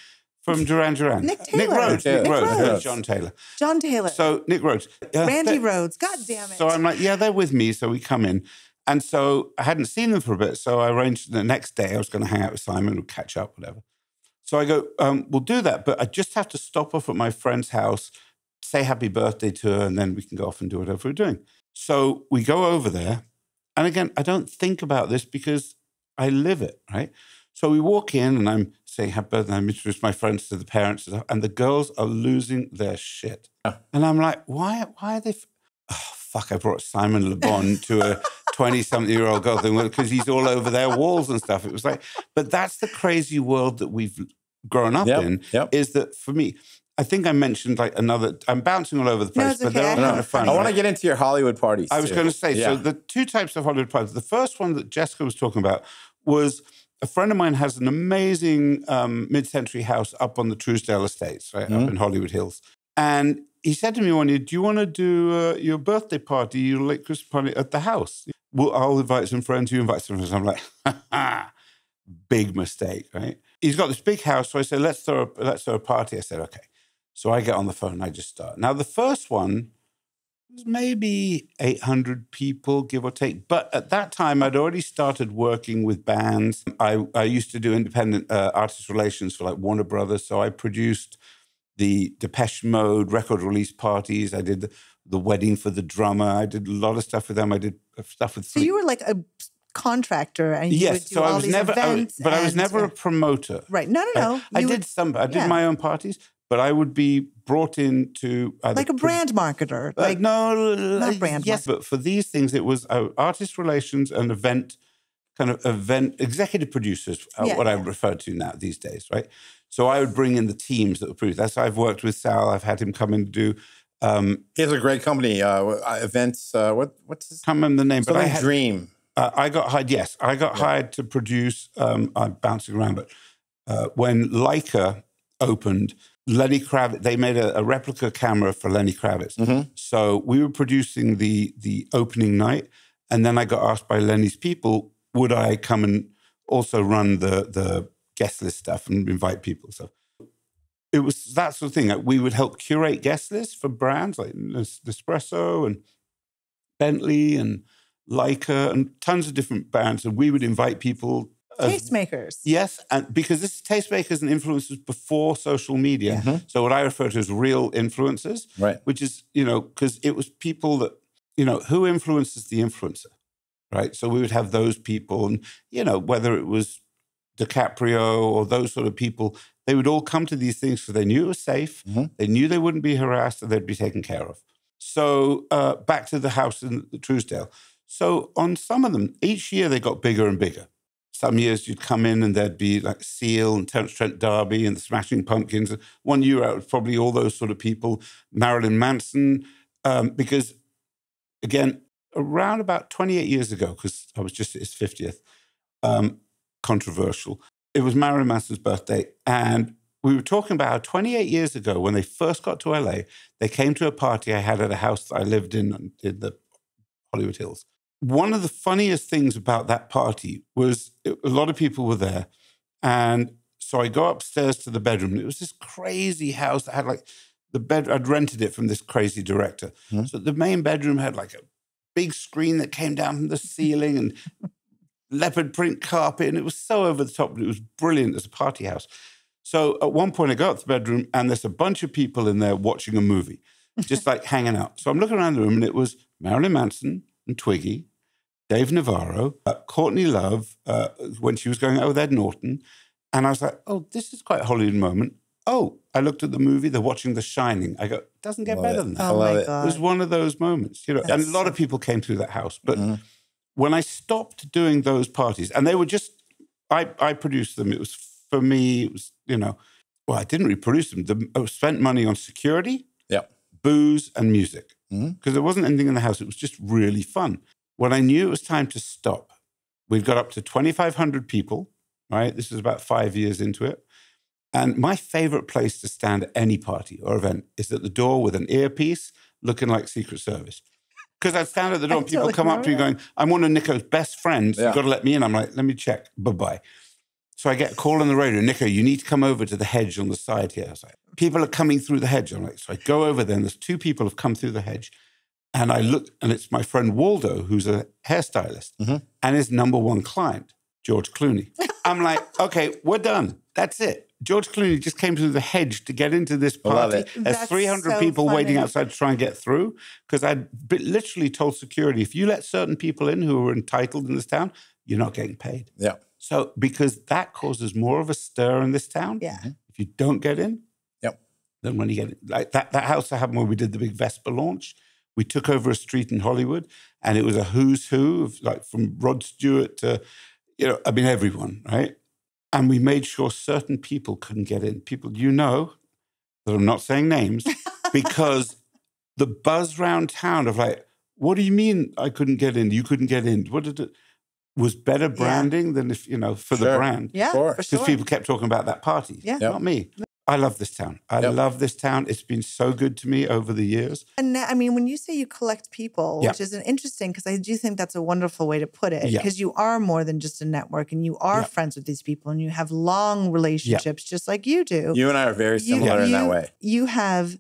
From Duran Duran.
Nick Taylor.
Nick Rhodes. John Taylor. So Nick Rhodes.
Randy Rhodes. God damn it.
So I'm like, they're with me. So we come in. And so I hadn't seen them for a bit. So I arranged the next day I was going to hang out with Simon, we'll catch up, whatever. So I go, we'll do that. But I just have to stop off at my friend's house, say happy birthday to her, and then we can go off and do whatever we're doing. So we go over there. And again, I don't think about this because I live it, right? So we walk in, and I'm saying happy birthday, and I introduce my friends to the parents, and the girls are losing their shit. And I'm like, why are they... fuck, I brought Simon Le Bon to a 20-something-year-old girl thing because he's all over their walls and stuff. It was like... But that's the crazy world that we've grown up in, is that for me... I think I mentioned I'm bouncing all over the place, but they're all kind of fun.
I want to get into your Hollywood parties.
I was going to say, so the two types of Hollywood parties. The first one that Jessica was talking about was a friend of mine has an amazing mid-century house up on the Truesdale Estates, right, up in Hollywood Hills. And he said to me one year, do you want to do your birthday party, your late Christmas party at the house? Well, I'll invite some friends, you invite some friends. I'm like, big mistake, right? He's got this big house. So I said, let's throw a party. I said, okay. So I get on the phone and I just start. Now, the first one was maybe 800 people, give or take. But at that time, I'd already started working with bands. I used to do independent artist relations for like Warner Brothers. So I produced the Depeche Mode record release parties. I did the wedding for the drummer. I did a lot of stuff with them. I did stuff with...
So you were like a contractor and you would do all these events.
But I was never a promoter.
Right. No.
I did my own parties, but I would be brought in to...
like a brand marketer.
Not
brand
yes, but for these things, it was artist relations and event executive producers, what I refer to now these days, right? So I would bring in the teams that would produce. That's how I've worked with Sal. I've had him come in to do...
he has a great company, events. What's his...
Can't remember the name, but I had...
Dream.
I got hired, yes. I got hired to produce, I'm bouncing around, but when Leica opened, Lenny Kravitz, they made a replica camera for Lenny Kravitz.
Mm-hmm.
So we were producing the opening night, and then I got asked by Lenny's people, would I come and also run the guest list stuff and invite people? So it was that sort of thing. We would help curate guest lists for brands like Nespresso and Bentley and Leica and tons of different bands, and we would invite people.
Tastemakers.
Yes, and because this is tastemakers and influencers before social media.
Mm-hmm.
So what I refer to as real influencers,
right? Which
is, because it was people that, who influences the influencer, right? So we would have those people, and, whether it was DiCaprio or those sort of people, they would all come to these things because they knew it was safe,
mm-hmm.
they knew they wouldn't be harassed, and they'd be taken care of. So back to the house in Truesdale. So on some of them, each year they got bigger and bigger. Some years you'd come in and there'd be like Seal and Terence Trent D'Arby and the Smashing Pumpkins. One year out was probably all those sort of people, Marilyn Manson, because, again, around about 28 years ago, because I was just at his 50th, controversial, it was Marilyn Manson's birthday, and we were talking about how 28 years ago, when they first got to LA, they came to a party I had at a house that I lived in the Hollywood Hills. One of the funniest things about that party was a lot of people were there. And so I go upstairs to the bedroom. And it was this crazy house that had like the bed. I'd rented it from this crazy director. Mm-hmm. So the main bedroom had like a big screen that came down from the ceiling and leopard print carpet. And it was so over the top, but it was brilliant as a party house. So at one point I go up to the bedroom and there's a bunch of people in there watching a movie, just like hanging out. So I'm looking around the room and it was Marilyn Manson and Twiggy, Dave Navarro, Courtney Love, when she was going out with Ed Norton. And I was like, oh, this is quite a Hollywood moment. Oh, I looked at the movie, they're watching The Shining. I go, it doesn't get better than that.
Oh, my God.
It was one of those moments, and a lot of people came through that house. But when I stopped doing those parties, and they were just, I produced them. It was, for me, it was, well, I didn't reproduce them. I spent money on security, booze, and music. Because there wasn't anything in the house. It was just really fun. When I knew it was time to stop, we'd got up to 2,500 people, right? This was about 5 years into it. And my favorite place to stand at any party or event is at the door with an earpiece looking like Secret Service. Because I'd stand at the door and people come up to me going, I'm one of Nico's best friends. You've got to let me in. I'm like, let me check. Bye-bye. So I get a call on the radio. Nico, you need to come over to the hedge on the side here. I was like, people are coming through the hedge. I'm like, so I go over there and there's two people have come through the hedge. And I look, and it's my friend Waldo, who's a hairstylist, and his number one client, George Clooney. I'm like, okay, we're done. That's it. George Clooney just came through the hedge to get into this party. There's 300 people waiting outside to try and get through, because I'd literally told security, if you let certain people in who are entitled in this town, you're not getting paid.
Yeah.
So because that causes more of a stir in this town.
Yeah.
If you don't get in, then when you get in, like that house that happened where we did the big Vespa launch, we took over a street in Hollywood, and it was a who's who of, like, from Rod Stewart to, everyone, right? And we made sure certain people couldn't get in. People, that I'm not saying names, because the buzz round town of like, what do you mean I couldn't get in? You couldn't get in. What did it? Was better branding than if, for the brand.
Yeah, for sure.
Because people kept talking about that party.
Yeah.
Not me. I love this town. I love this town. It's been so good to me over the years.
And I mean, when you say you collect people, which is interesting, because I do think that's a wonderful way to put it, because you are more than just a network and you are friends with these people and you have long relationships just like you do.
You and I are very similar in that way.
You have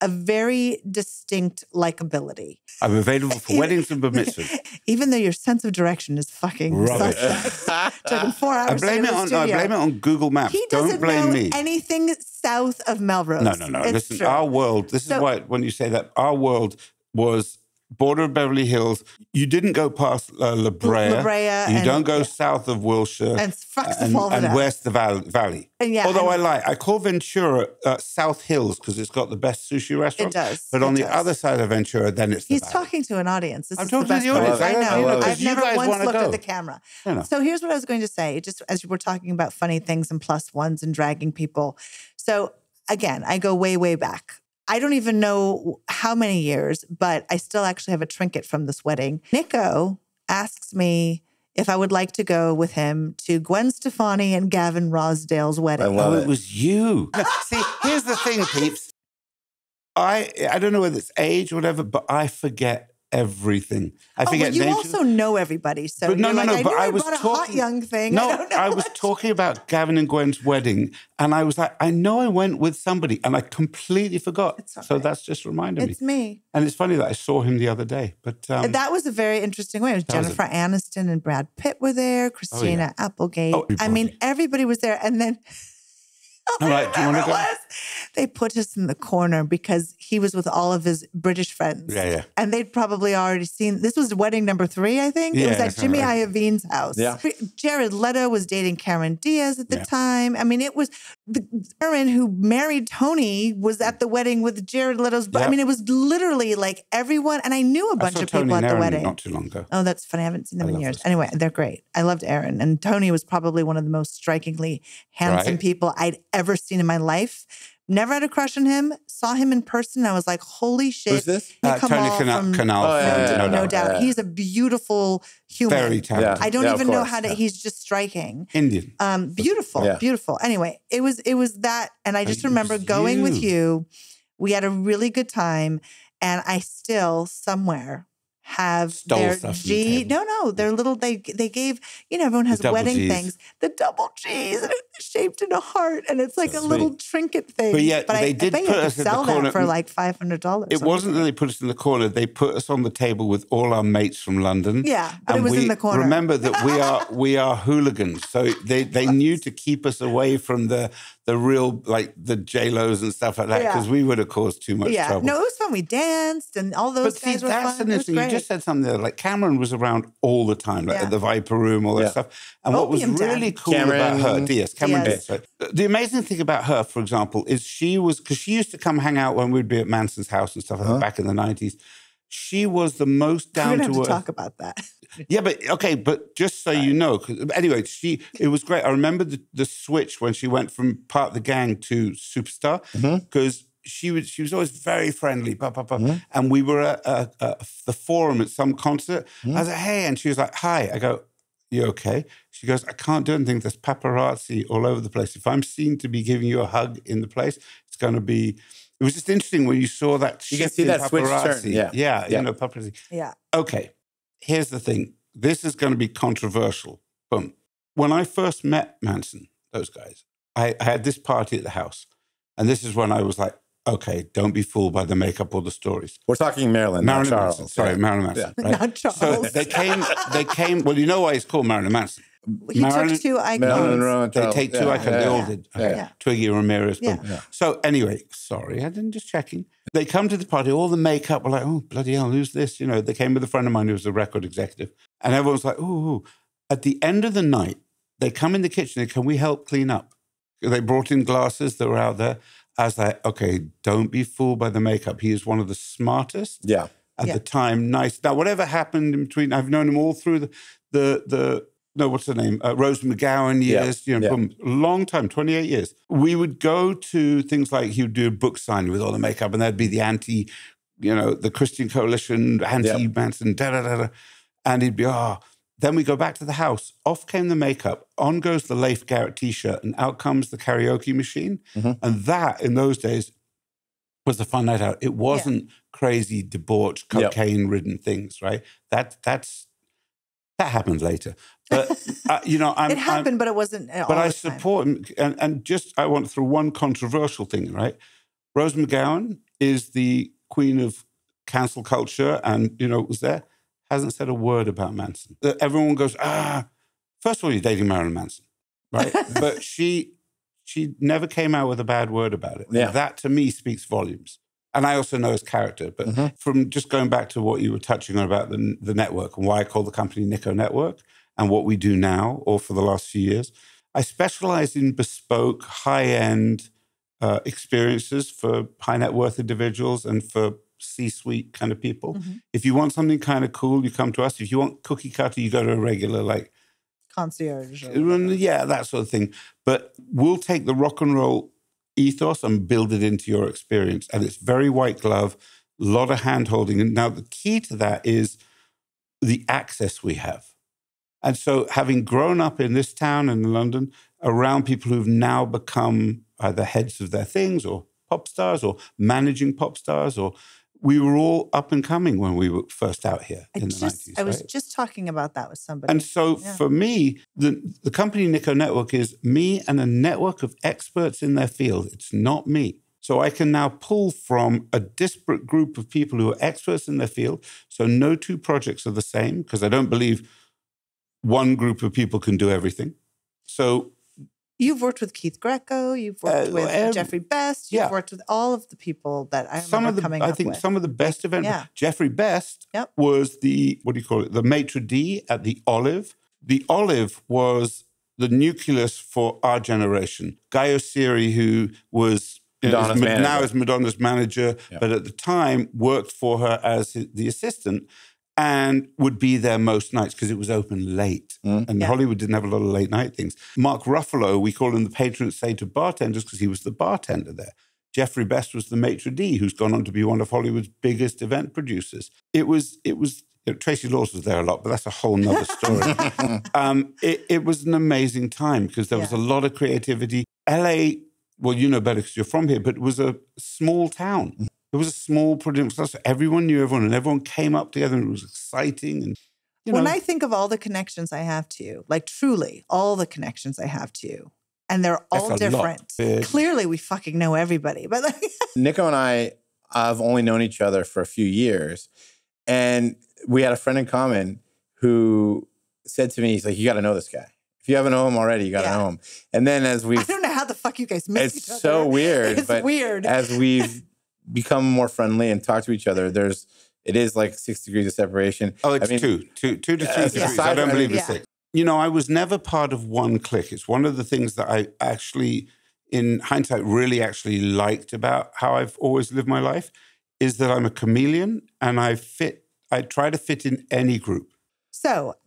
a very distinct likability.
I'm available for weddings and bar mitzvahs.
Even though your sense of direction is fucking suspect. Took him 4 hours
I blame it on Google Maps.
He doesn't
Don't blame
know
me.
anything south of Melrose.
No. Listen,
true.
our world, this is why when you say that, our world was border of Beverly Hills. You didn't go past La Brea. You don't go south of Wilshire.
And
west the valley.
And
Although I call Ventura South Hills because it's got the best sushi restaurant.
It does.
But on the other side of Ventura, then it's the
He's
valley.
talking to an audience. This
I'm
is
talking
the best
to the audience.
I know. I've
you
never
guys
once
wanna
looked
go.
at the camera.
No.
So here's what I was going to say, just as we're talking about funny things and plus ones and dragging people. So again, I go way, way back. I don't even know how many years, but I still actually have a trinket from this wedding. Nico asks me if I would like to go with him to Gwen Stefani and Gavin Rosdale's wedding.
I love it.
It was you. See, here's the thing, peeps. I don't know whether it's age or whatever, but I forget everything. I forget
you
names.
also know everybody. So
But no. But I was
bought a
talking,
hot young thing.
No, I was talking about Gavin and Gwen's wedding, and I was like, I know I went with somebody, and I completely forgot. So that's just reminded me.
It's me.
And it's funny that I saw him the other day. But
that was a very interesting way. It was Jennifer Aniston and Brad Pitt were there. Christina Applegate. I mean, everybody was there, and then.
All right, do you want to go?
They put us in the corner because he was with all of his British friends.
Yeah.
And they'd probably already seen, this was wedding number 3, I think. It was at Jimmy Iovine's house.
Yeah.
Jared Leto was dating Cameron Diaz at the time. I mean, it was Aaron who married Tony was at the wedding with Jared Leto's. I mean, it was literally like everyone. And I knew a bunch of people at the wedding.
Not too long ago.
Oh, that's funny. I haven't seen them in years. Anyway, they're great. I loved Aaron. And Tony was probably one of the most strikingly handsome people I'd ever seen in my life. Never had a crush on him. Saw him in person. I was like, holy shit.
Who's this?
Tony Canal.
No doubt. He's a beautiful human.
Very talented.
I don't even know how to, he's just striking.
Indian.
Beautiful. Anyway, it was that. And I just remember going with you. We had a really good time. And I still somewhere have their G. No, their little, they gave, everyone has wedding things. The double G's and it's shaped in a heart. And it's like a little trinket thing.
But yet
I
did
bet
put
you
us
could
in
sell
the corner.
that for like $500.
It wasn't that they put us in the corner. They put us on the table with all our mates from London.
Yeah, but it was in the corner.
Remember that we are hooligans. So they knew to keep us away from the real, like the J-Los and stuff like that, because we would have caused too much trouble.
No, it was fun. We danced and all those guys were fun.
You just said something there. Like Cameron was around all the time, like at the Viper Room, all that stuff. And what was really cool about her, Cameron Diaz. Right? The amazing thing about her, for example, is because she used to come hang out when we'd be at Manson's house and stuff like that back in the 90s. She was the most down to earth.
We have to talk about that.
But just so you know, anyway, it was great. I remember the switch when she went from part of the gang to superstar, because she was always very friendly, and we were at the Forum at some concert. I was like, hey, and she was like, hi. I go, you okay? She goes, I can't do anything. There's paparazzi all over the place. If I'm seen to be giving you a hug in the place, it's going to be. It was just interesting when you saw that.
You can see that switch turn.
Paparazzi.
Yeah.
Okay. Here's the thing. This is going to be controversial. Boom. When I first met Manson, those guys, I had this party at the house. And this is when I was like, okay, don't be fooled by the makeup or the stories.
We're talking Marilyn, not Charles.
Manson. Sorry, Marilyn Manson.
Yeah.
Right?
Not Charles.
So they came, well, you know why he's called Marilyn Manson?
He took 2 icons.
They take 2 icons. They all did. Okay.
Yeah.
Twiggy, Ramirez. Boom.
Yeah.
So anyway, sorry, I didn't just checking. They come to the party, all the makeup were like, oh, bloody hell, who's this? They came with a friend of mine who was a record executive. And everyone's like, ooh. At the end of the night, they come in the kitchen and can we help clean up? They brought in glasses that were out there. I was like, okay, don't be fooled by the makeup. He is one of the smartest at the time. Nice. Now, whatever happened in between, I've known him all through what's the name? Rose McGowan years, boom, long time, 28 years. We would go to things like he would do a book signing with all the makeup, and there'd be the the Christian Coalition, anti-Manson, and he'd be, Then we go back to the house. Off came the makeup. On goes the Leif Garrett T-shirt. And out comes the karaoke machine. And that, in those days, was the fun night out. It wasn't crazy, debauched, cocaine-ridden things, right? That happened later. But,
it happened, but it wasn't all
But I
the
support, and just, I want to throw one controversial thing, right? Rose McGowan is the queen of cancel culture and, was there. Hasn't said a word about Manson. Everyone goes, first of all, you're dating Marilyn Manson, right? But she never came out with a bad word about it. Yeah. That, to me, speaks volumes. And I also know his character. But from just going back to what you were touching on about the network and why I call the company Nico Network and what we do now or for the last few years, I specialize in bespoke, high-end experiences for high net worth individuals and for C-suite kind of people. If you want something kind of cool, you come to us. If you want cookie cutter, you go to a regular
concierge.
Yeah, that sort of thing. But we'll take the rock and roll ethos and build it into your experience. And it's very white glove, a lot of hand holding. And now the key to that is the access we have. And so having grown up in this town and in London around people who've now become either heads of their things or pop stars or managing pop stars, or we were all up and coming when we were first out here in the 90s.
I was just talking about that with somebody.
And so for me, the company Nico Network is me and a network of experts in their field. It's not me. So I can now pull from a disparate group of people who are experts in their field. So no two projects are the same because I don't believe one group of people can do everything. So
you've worked with Keith Greco. You've worked with Jeffrey Best. You've worked with all of the people that I remember coming up with. I think
some of the best events. Yeah. Jeffrey Best was the, the maitre d' at the Olive. The Olive was the nucleus for our generation. Guy Oseary, who was now is Madonna's manager, but at the time worked for her as the assistant, and would be there most nights because it was open late. And Hollywood didn't have a lot of late night things. Mark Ruffalo, we call him the patron saint of bartenders because he was the bartender there. Jeffrey Best was the maitre d', who's gone on to be one of Hollywood's biggest event producers. It was Tracy Lawrence was there a lot, but that's a whole nother story. It was an amazing time because there was a lot of creativity. LA, well, you know better because you're from here, but it was a small town. It was a small production. So everyone knew everyone, and everyone came up together, and it was exciting. And
when I think of all the connections I have to you, like truly all the connections I have to you, and they're all different. Clearly, we fucking know everybody. But
Nico and I have only known each other for a few years, and we had a friend in common who said to me, he's like, "You got to know this guy. If you haven't known him already, you got to know him." And then I
don't know how the fuck you guys miss each other.
It's so weird.
It's weird.
As we've become more friendly and talk to each other, it is like 6 degrees of separation.
Oh, it's two to 3 degrees. I don't believe it's 6. I was never part of one clique. It's one of the things that I actually, in hindsight, really actually liked about how I've always lived my life is that I'm a chameleon and I try to fit in any group.
So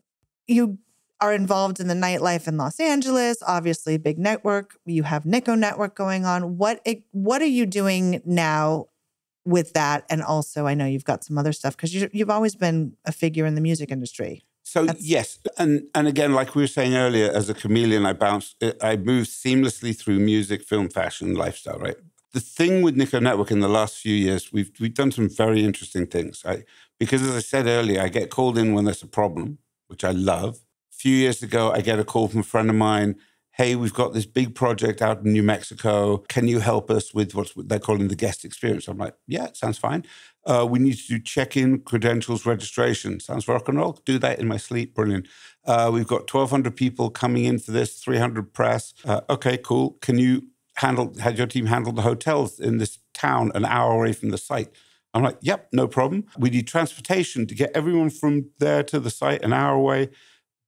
you are involved in the nightlife in Los Angeles, obviously a big network. You have Nico Network going on. What are you doing now with that? And also, I know you've got some other stuff because you've always been a figure in the music industry.
So yes, and again, like we were saying earlier, as a chameleon, I moved seamlessly through music, film, fashion, lifestyle, right? The thing with Nico Network in the last few years, we've done some very interesting things, right? Because as I said earlier, I get called in when there's a problem, which I love. A few years ago, I get a call from a friend of mine. Hey, we've got this big project out in New Mexico. Can you help us with what they're calling the guest experience? I'm like, yeah, it sounds fine. We need to do check-in, credentials, registration. Sounds rock and roll. Do that in my sleep. Brilliant. We've got 1,200 people coming in for this, 300 press. Okay, cool. Can you had your team handle the hotels in this town an hour away from the site? I'm like, yep, no problem. We need transportation to get everyone from there to the site an hour away.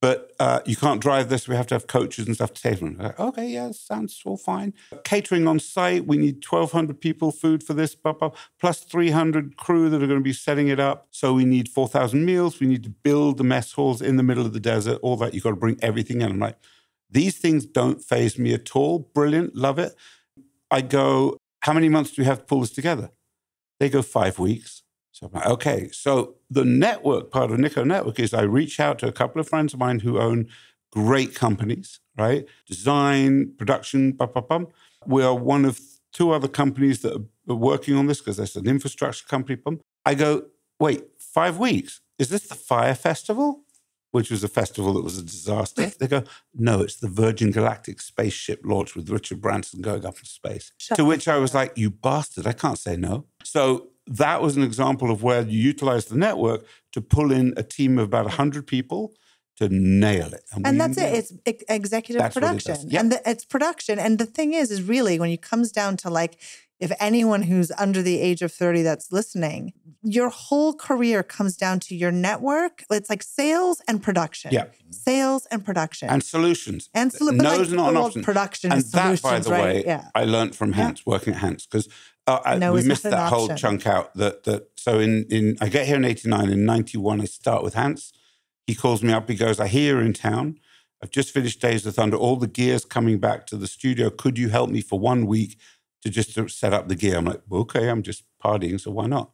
But you can't drive this. We have to have coaches and stuff to take them. Like, okay, yeah, sounds all fine. Catering on site. We need 1,200 people, food for this, plus 300 crew that are going to be setting it up. So we need 4,000 meals. We need to build the mess halls in the middle of the desert, all that. You've got to bring everything in. I'm like, these things don't faze me at all. Brilliant, love it. I go, how many months do we have to pull this together? They go 5 weeks. So I'm like, okay. So the network part of Nico Network is I reach out to a couple of friends of mine who own great companies, right? Design, production, We are one of 2 other companies that are working on this because there's an infrastructure company. I go, wait, 5 weeks? Is this the Fire Festival? Which was a festival that was a disaster. They go, no, it's the Virgin Galactic spaceship launch with Richard Branson going up in space. To which I was like, you bastard, I can't say no. So that was an example of where you utilize the network to pull in a team of about 100 people to nail it.
And that's it. It's executive production.
Yep.
And it's production. And the thing is really when it comes down to like, if anyone who's under the age of 30 that's listening, your whole career comes down to your network. It's like sales and production.
Yeah.
Sales and production.
And solutions.
And
no is not an option.
Production
and
is solutions,
that, by the way, I learned from Hans, working at Hans, because we missed that whole chunk out. So I get here in 89, in 91, I start with Hans. He calls me up. He goes, I hear you're in town. I've just finished Days of Thunder. All the gear's coming back to the studio. Could you help me for 1 week to set up the gear? I'm like, okay, I'm just partying, so why not?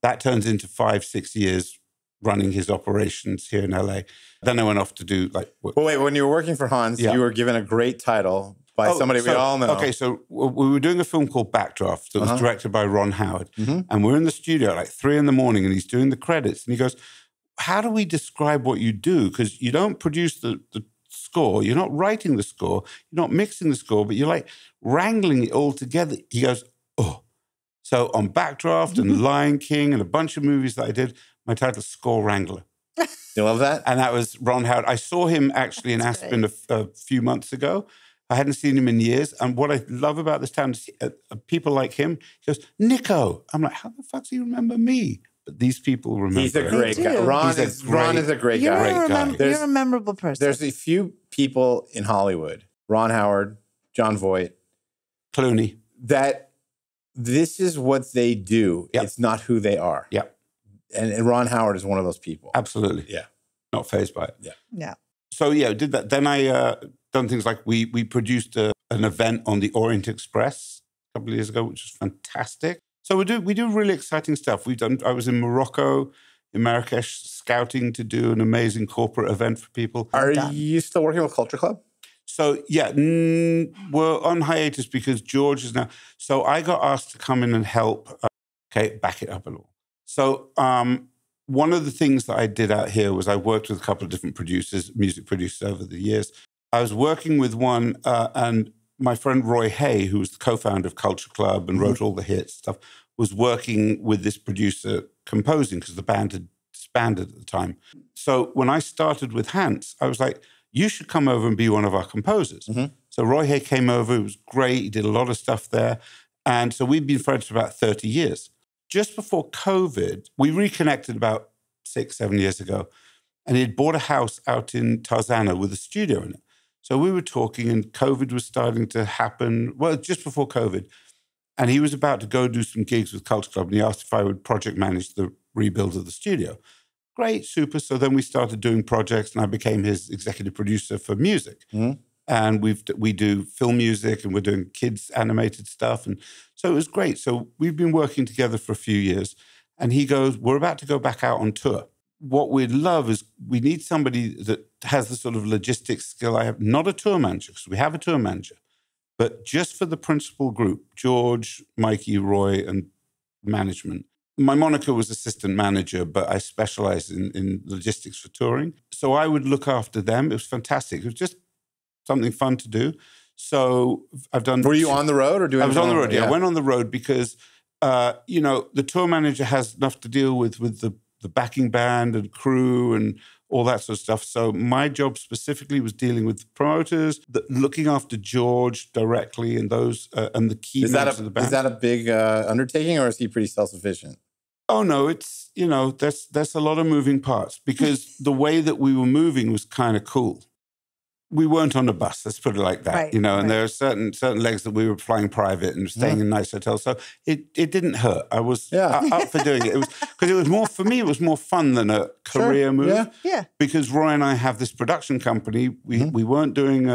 That turns into 5-6 years running his operations here in LA. Then I went off to do like...
Well, wait, when you were working for Hans, you were given a great title by somebody we all know.
Okay, so we were doing a film called Backdraft that was directed by Ron Howard. And we're in the studio at like 3 a.m, and he's doing the credits. And he goes, how do we describe what you do? Because you don't produce the score. You're not writing the score. You're not mixing the score, but you're like wrangling it all together. He goes, oh. So on Backdraft and Lion King and a bunch of movies that I did, my title's Score Wrangler.
You love that?
And that was Ron Howard. I saw him actually in Aspen a few months ago. I hadn't seen him in years. And what I love about this town is people like him. He goes, Nico. I'm like, how the fuck do you remember me? But these people remember.
He's a great guy. Ron is a great guy.
You're a memorable person.
There's a few people in Hollywood, Ron Howard, John Voight,
Clooney,
that this is what they do.
Yep.
It's not who they are.
Yeah.
And Ron Howard is one of those people.
Absolutely.
Yeah.
Not fazed by it.
Yeah.
Yeah.
So did that. Then I done things like we produced an event on the Orient Express a couple of years ago, which was fantastic. So we do really exciting stuff. I was in Morocco, in Marrakesh, scouting to do an amazing corporate event for people.
Are you still working with Culture Club?
So we're on hiatus because George is now. So I got asked to come in and help. Back it up a little. So one of the things that I did out here was I worked with a couple of different music producers over the years. I was working with one, and my friend Roy Hay, who was the co-founder of Culture Club and wrote all the hits stuff, was working with this producer composing because the band had disbanded at the time. So when I started with Hans, I was like, you should come over and be one of our composers. So Roy Hay came over. It was great. He did a lot of stuff there. And so we've been friends for about 30 years. Just before COVID, we reconnected about 6-7 years ago. And he had bought a house out in Tarzana with a studio in it. So we were talking and COVID was starting to happen. Well, just before COVID. And he was about to go do some gigs with Culture Club. And he asked if I would project manage the rebuild of the studio. Great, super. So then we started doing projects and I became his executive producer for music. And we do film music and we're doing kids animated stuff. And so it was great. So we've been working together for a few years. And he goes, we're about to go back out on tour. What we'd love is we need somebody that has the sort of logistics skill I have, not a tour manager, because we have a tour manager, but just for the principal group, George, Mikey, Roy, and management. My moniker was assistant manager, but I specialized in logistics for touring. So I would look after them. It was fantastic. It was just something fun to do. So I've done...
Were you on the road or doing...
I was on the road, yeah. I went on the road because, the tour manager has enough to deal with the backing band and crew and all that sort of stuff. So my job specifically was dealing with promoters, looking after George directly and those and the key members of the band.
Is that a big undertaking or is he pretty self-sufficient?
Oh, no, it's, there's a lot of moving parts because the way that we were moving was kind of cool. We weren't on a bus, let's put it like that, and there are certain legs that we were flying private and staying in nice hotels. So it didn't hurt. I was up for doing it. It was because it was more, for me, it was more fun than a career move.
Yeah.
Because Roy and I have this production company. We weren't doing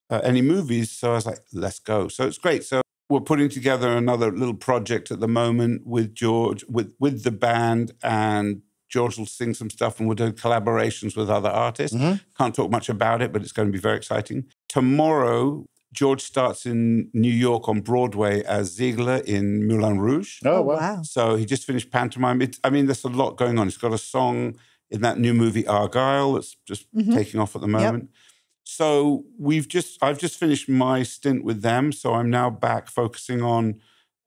any movies. So I was like, let's go. So it's great. So we're putting together another little project at the moment with George, with the band, and George will sing some stuff, and we'll do collaborations with other artists. Can't talk much about it, but it's going to be very exciting. Tomorrow, George starts in New York on Broadway as Ziegler in Moulin Rouge.
Oh, wow.
So he just finished pantomime. There's a lot going on. He's got a song in that new movie, Argyle, that's just taking off at the moment. Yep. So I've just finished my stint with them. So I'm now back focusing on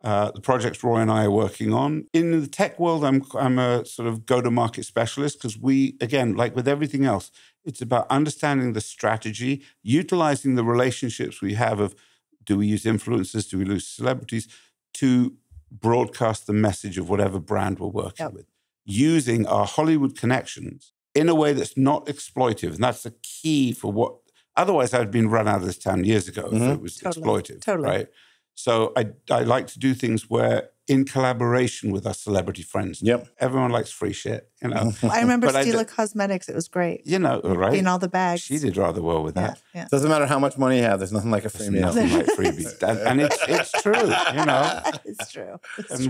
the projects Roy and I are working on. In the tech world, I'm a sort of go-to-market specialist because we, again, like with everything else, it's about understanding the strategy, utilizing the relationships we have of, do we use influencers, do we use celebrities, to broadcast the message of whatever brand we're working with, using our Hollywood connections in a way that's not exploitive. And that's the key for what, otherwise I'd been run out of this town years ago if it was exploitive, right? So I like to do things where in collaboration with our celebrity friends. Yep. Everyone likes free shit, you know.
I remember Stila Cosmetics. It was great.
You know, right?
In all the bags.
She did rather well with that.
Yeah. Doesn't matter how much money you have. There's nothing like a free meal.
Nothing like freebies. And it's true, you know.
It's true.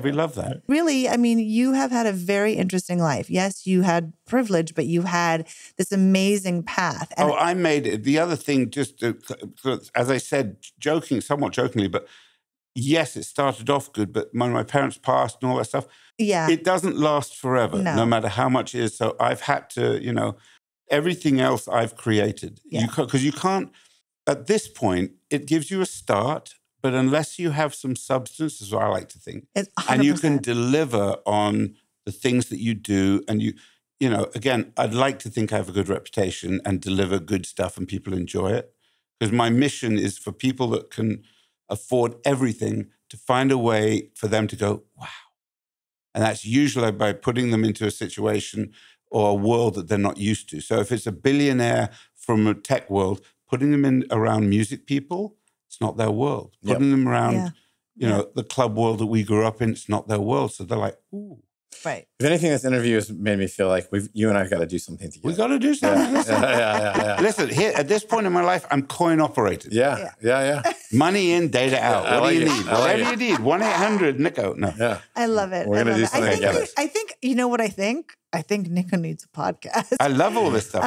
We love that.
Really, I mean, you have had a very interesting life. Yes, you had privilege, but you had this amazing path.
And I made it. The other thing, as I said, somewhat jokingly, but yes, it started off good, but when my parents passed and all that stuff, it doesn't last forever, no matter how much it is. So I've had to, everything else I've created. Because you can't, at this point, it gives you a start, but unless you have some substance, is what I like to think, and you can deliver on the things that you do, and again, I'd like to think I have a good reputation and deliver good stuff and people enjoy it. Because my mission is for people that can afford everything to find a way for them to go, wow. And that's usually by putting them into a situation or a world that they're not used to. So if it's a billionaire from a tech world, putting them in around music people, it's not their world. Putting them around, the club world that we grew up in, it's not their world. So they're like, ooh.
Right.
If anything, this interview has made me feel like you and I have got to do something together.
We've got to do something. Listen, here at this point in my life, I'm coin operated.
Yeah.
Money in, data out. What do you need? Whatever you need. 1-800-NICO. No.
Yeah.
I love it.
We're going to do something together.
I think, you know what I think? I think Nico needs a podcast.
I love all this stuff.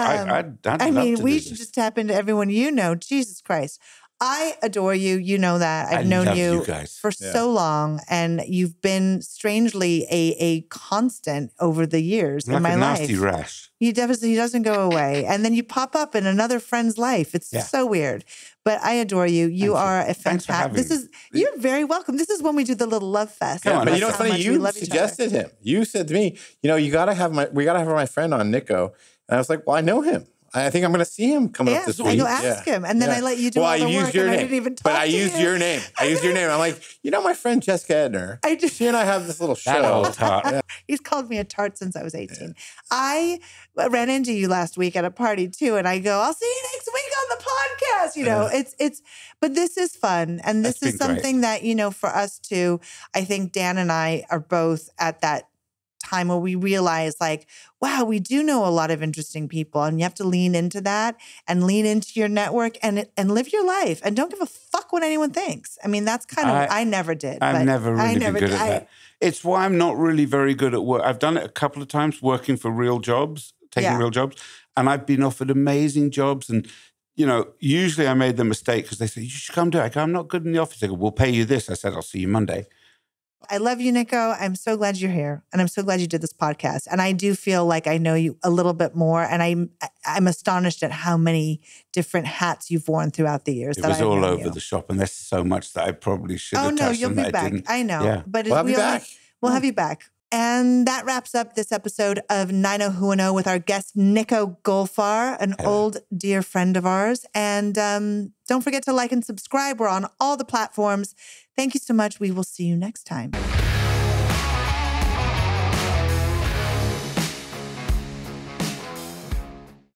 We should just tap into everyone you know. Jesus Christ. I adore you. You know that. I've known you for so long, and you've been strangely a constant over the years in my life.
Nasty rash.
He doesn't go away, and then you pop up in another friend's life. It's so weird, but I adore you. You are a fantastic. You're very welcome. This is when we do the little love fest.
Come on, but you know what's funny? You suggested him. You said to me, we got to have my friend on, Nico, and I was like, well, I know him. I think I'm going to see him coming up this week.
I go ask him, and then I let you do all the work, and I didn't even talk to him.
But I used your name. I'm like, my friend Jessica Edner, she and I have this little show.
That old tart.
He's called me a tart since I was 18. I ran into you last week at a party, too, and I go, I'll see you next week on the podcast. But this is fun, and this is something that, for us, too, I think Dan and I are both at that time where we realize, like, wow, we do know a lot of interesting people, and you have to lean into that and lean into your network and live your life and don't give a fuck what anyone thinks. I mean, that's kind of I never did.
I've never really been good at that. It's why I'm not really very good at work. I've done it a couple of times, working for real jobs, taking real jobs, and I've been offered amazing jobs. And usually I made the mistake because they say, you should come do it. I go, I'm not good in the office. They go, we'll pay you this. I said, I'll see you Monday.
I love you, Nico. I'm so glad you're here, and I'm so glad you did this podcast. And I do feel like I know you a little bit more, and I'm astonished at how many different hats you've worn throughout the years.
It was all over the shop, and there's so much that I probably should have touched.
Oh, no, you'll be back. I know. But
we'll have you back.
We'll have you back. And that wraps up this episode of 90who10 with our guest, Nico Golfar, an old dear friend of ours. And don't forget to like and subscribe. We're on all the platforms. Thank you so much. We will see you next time.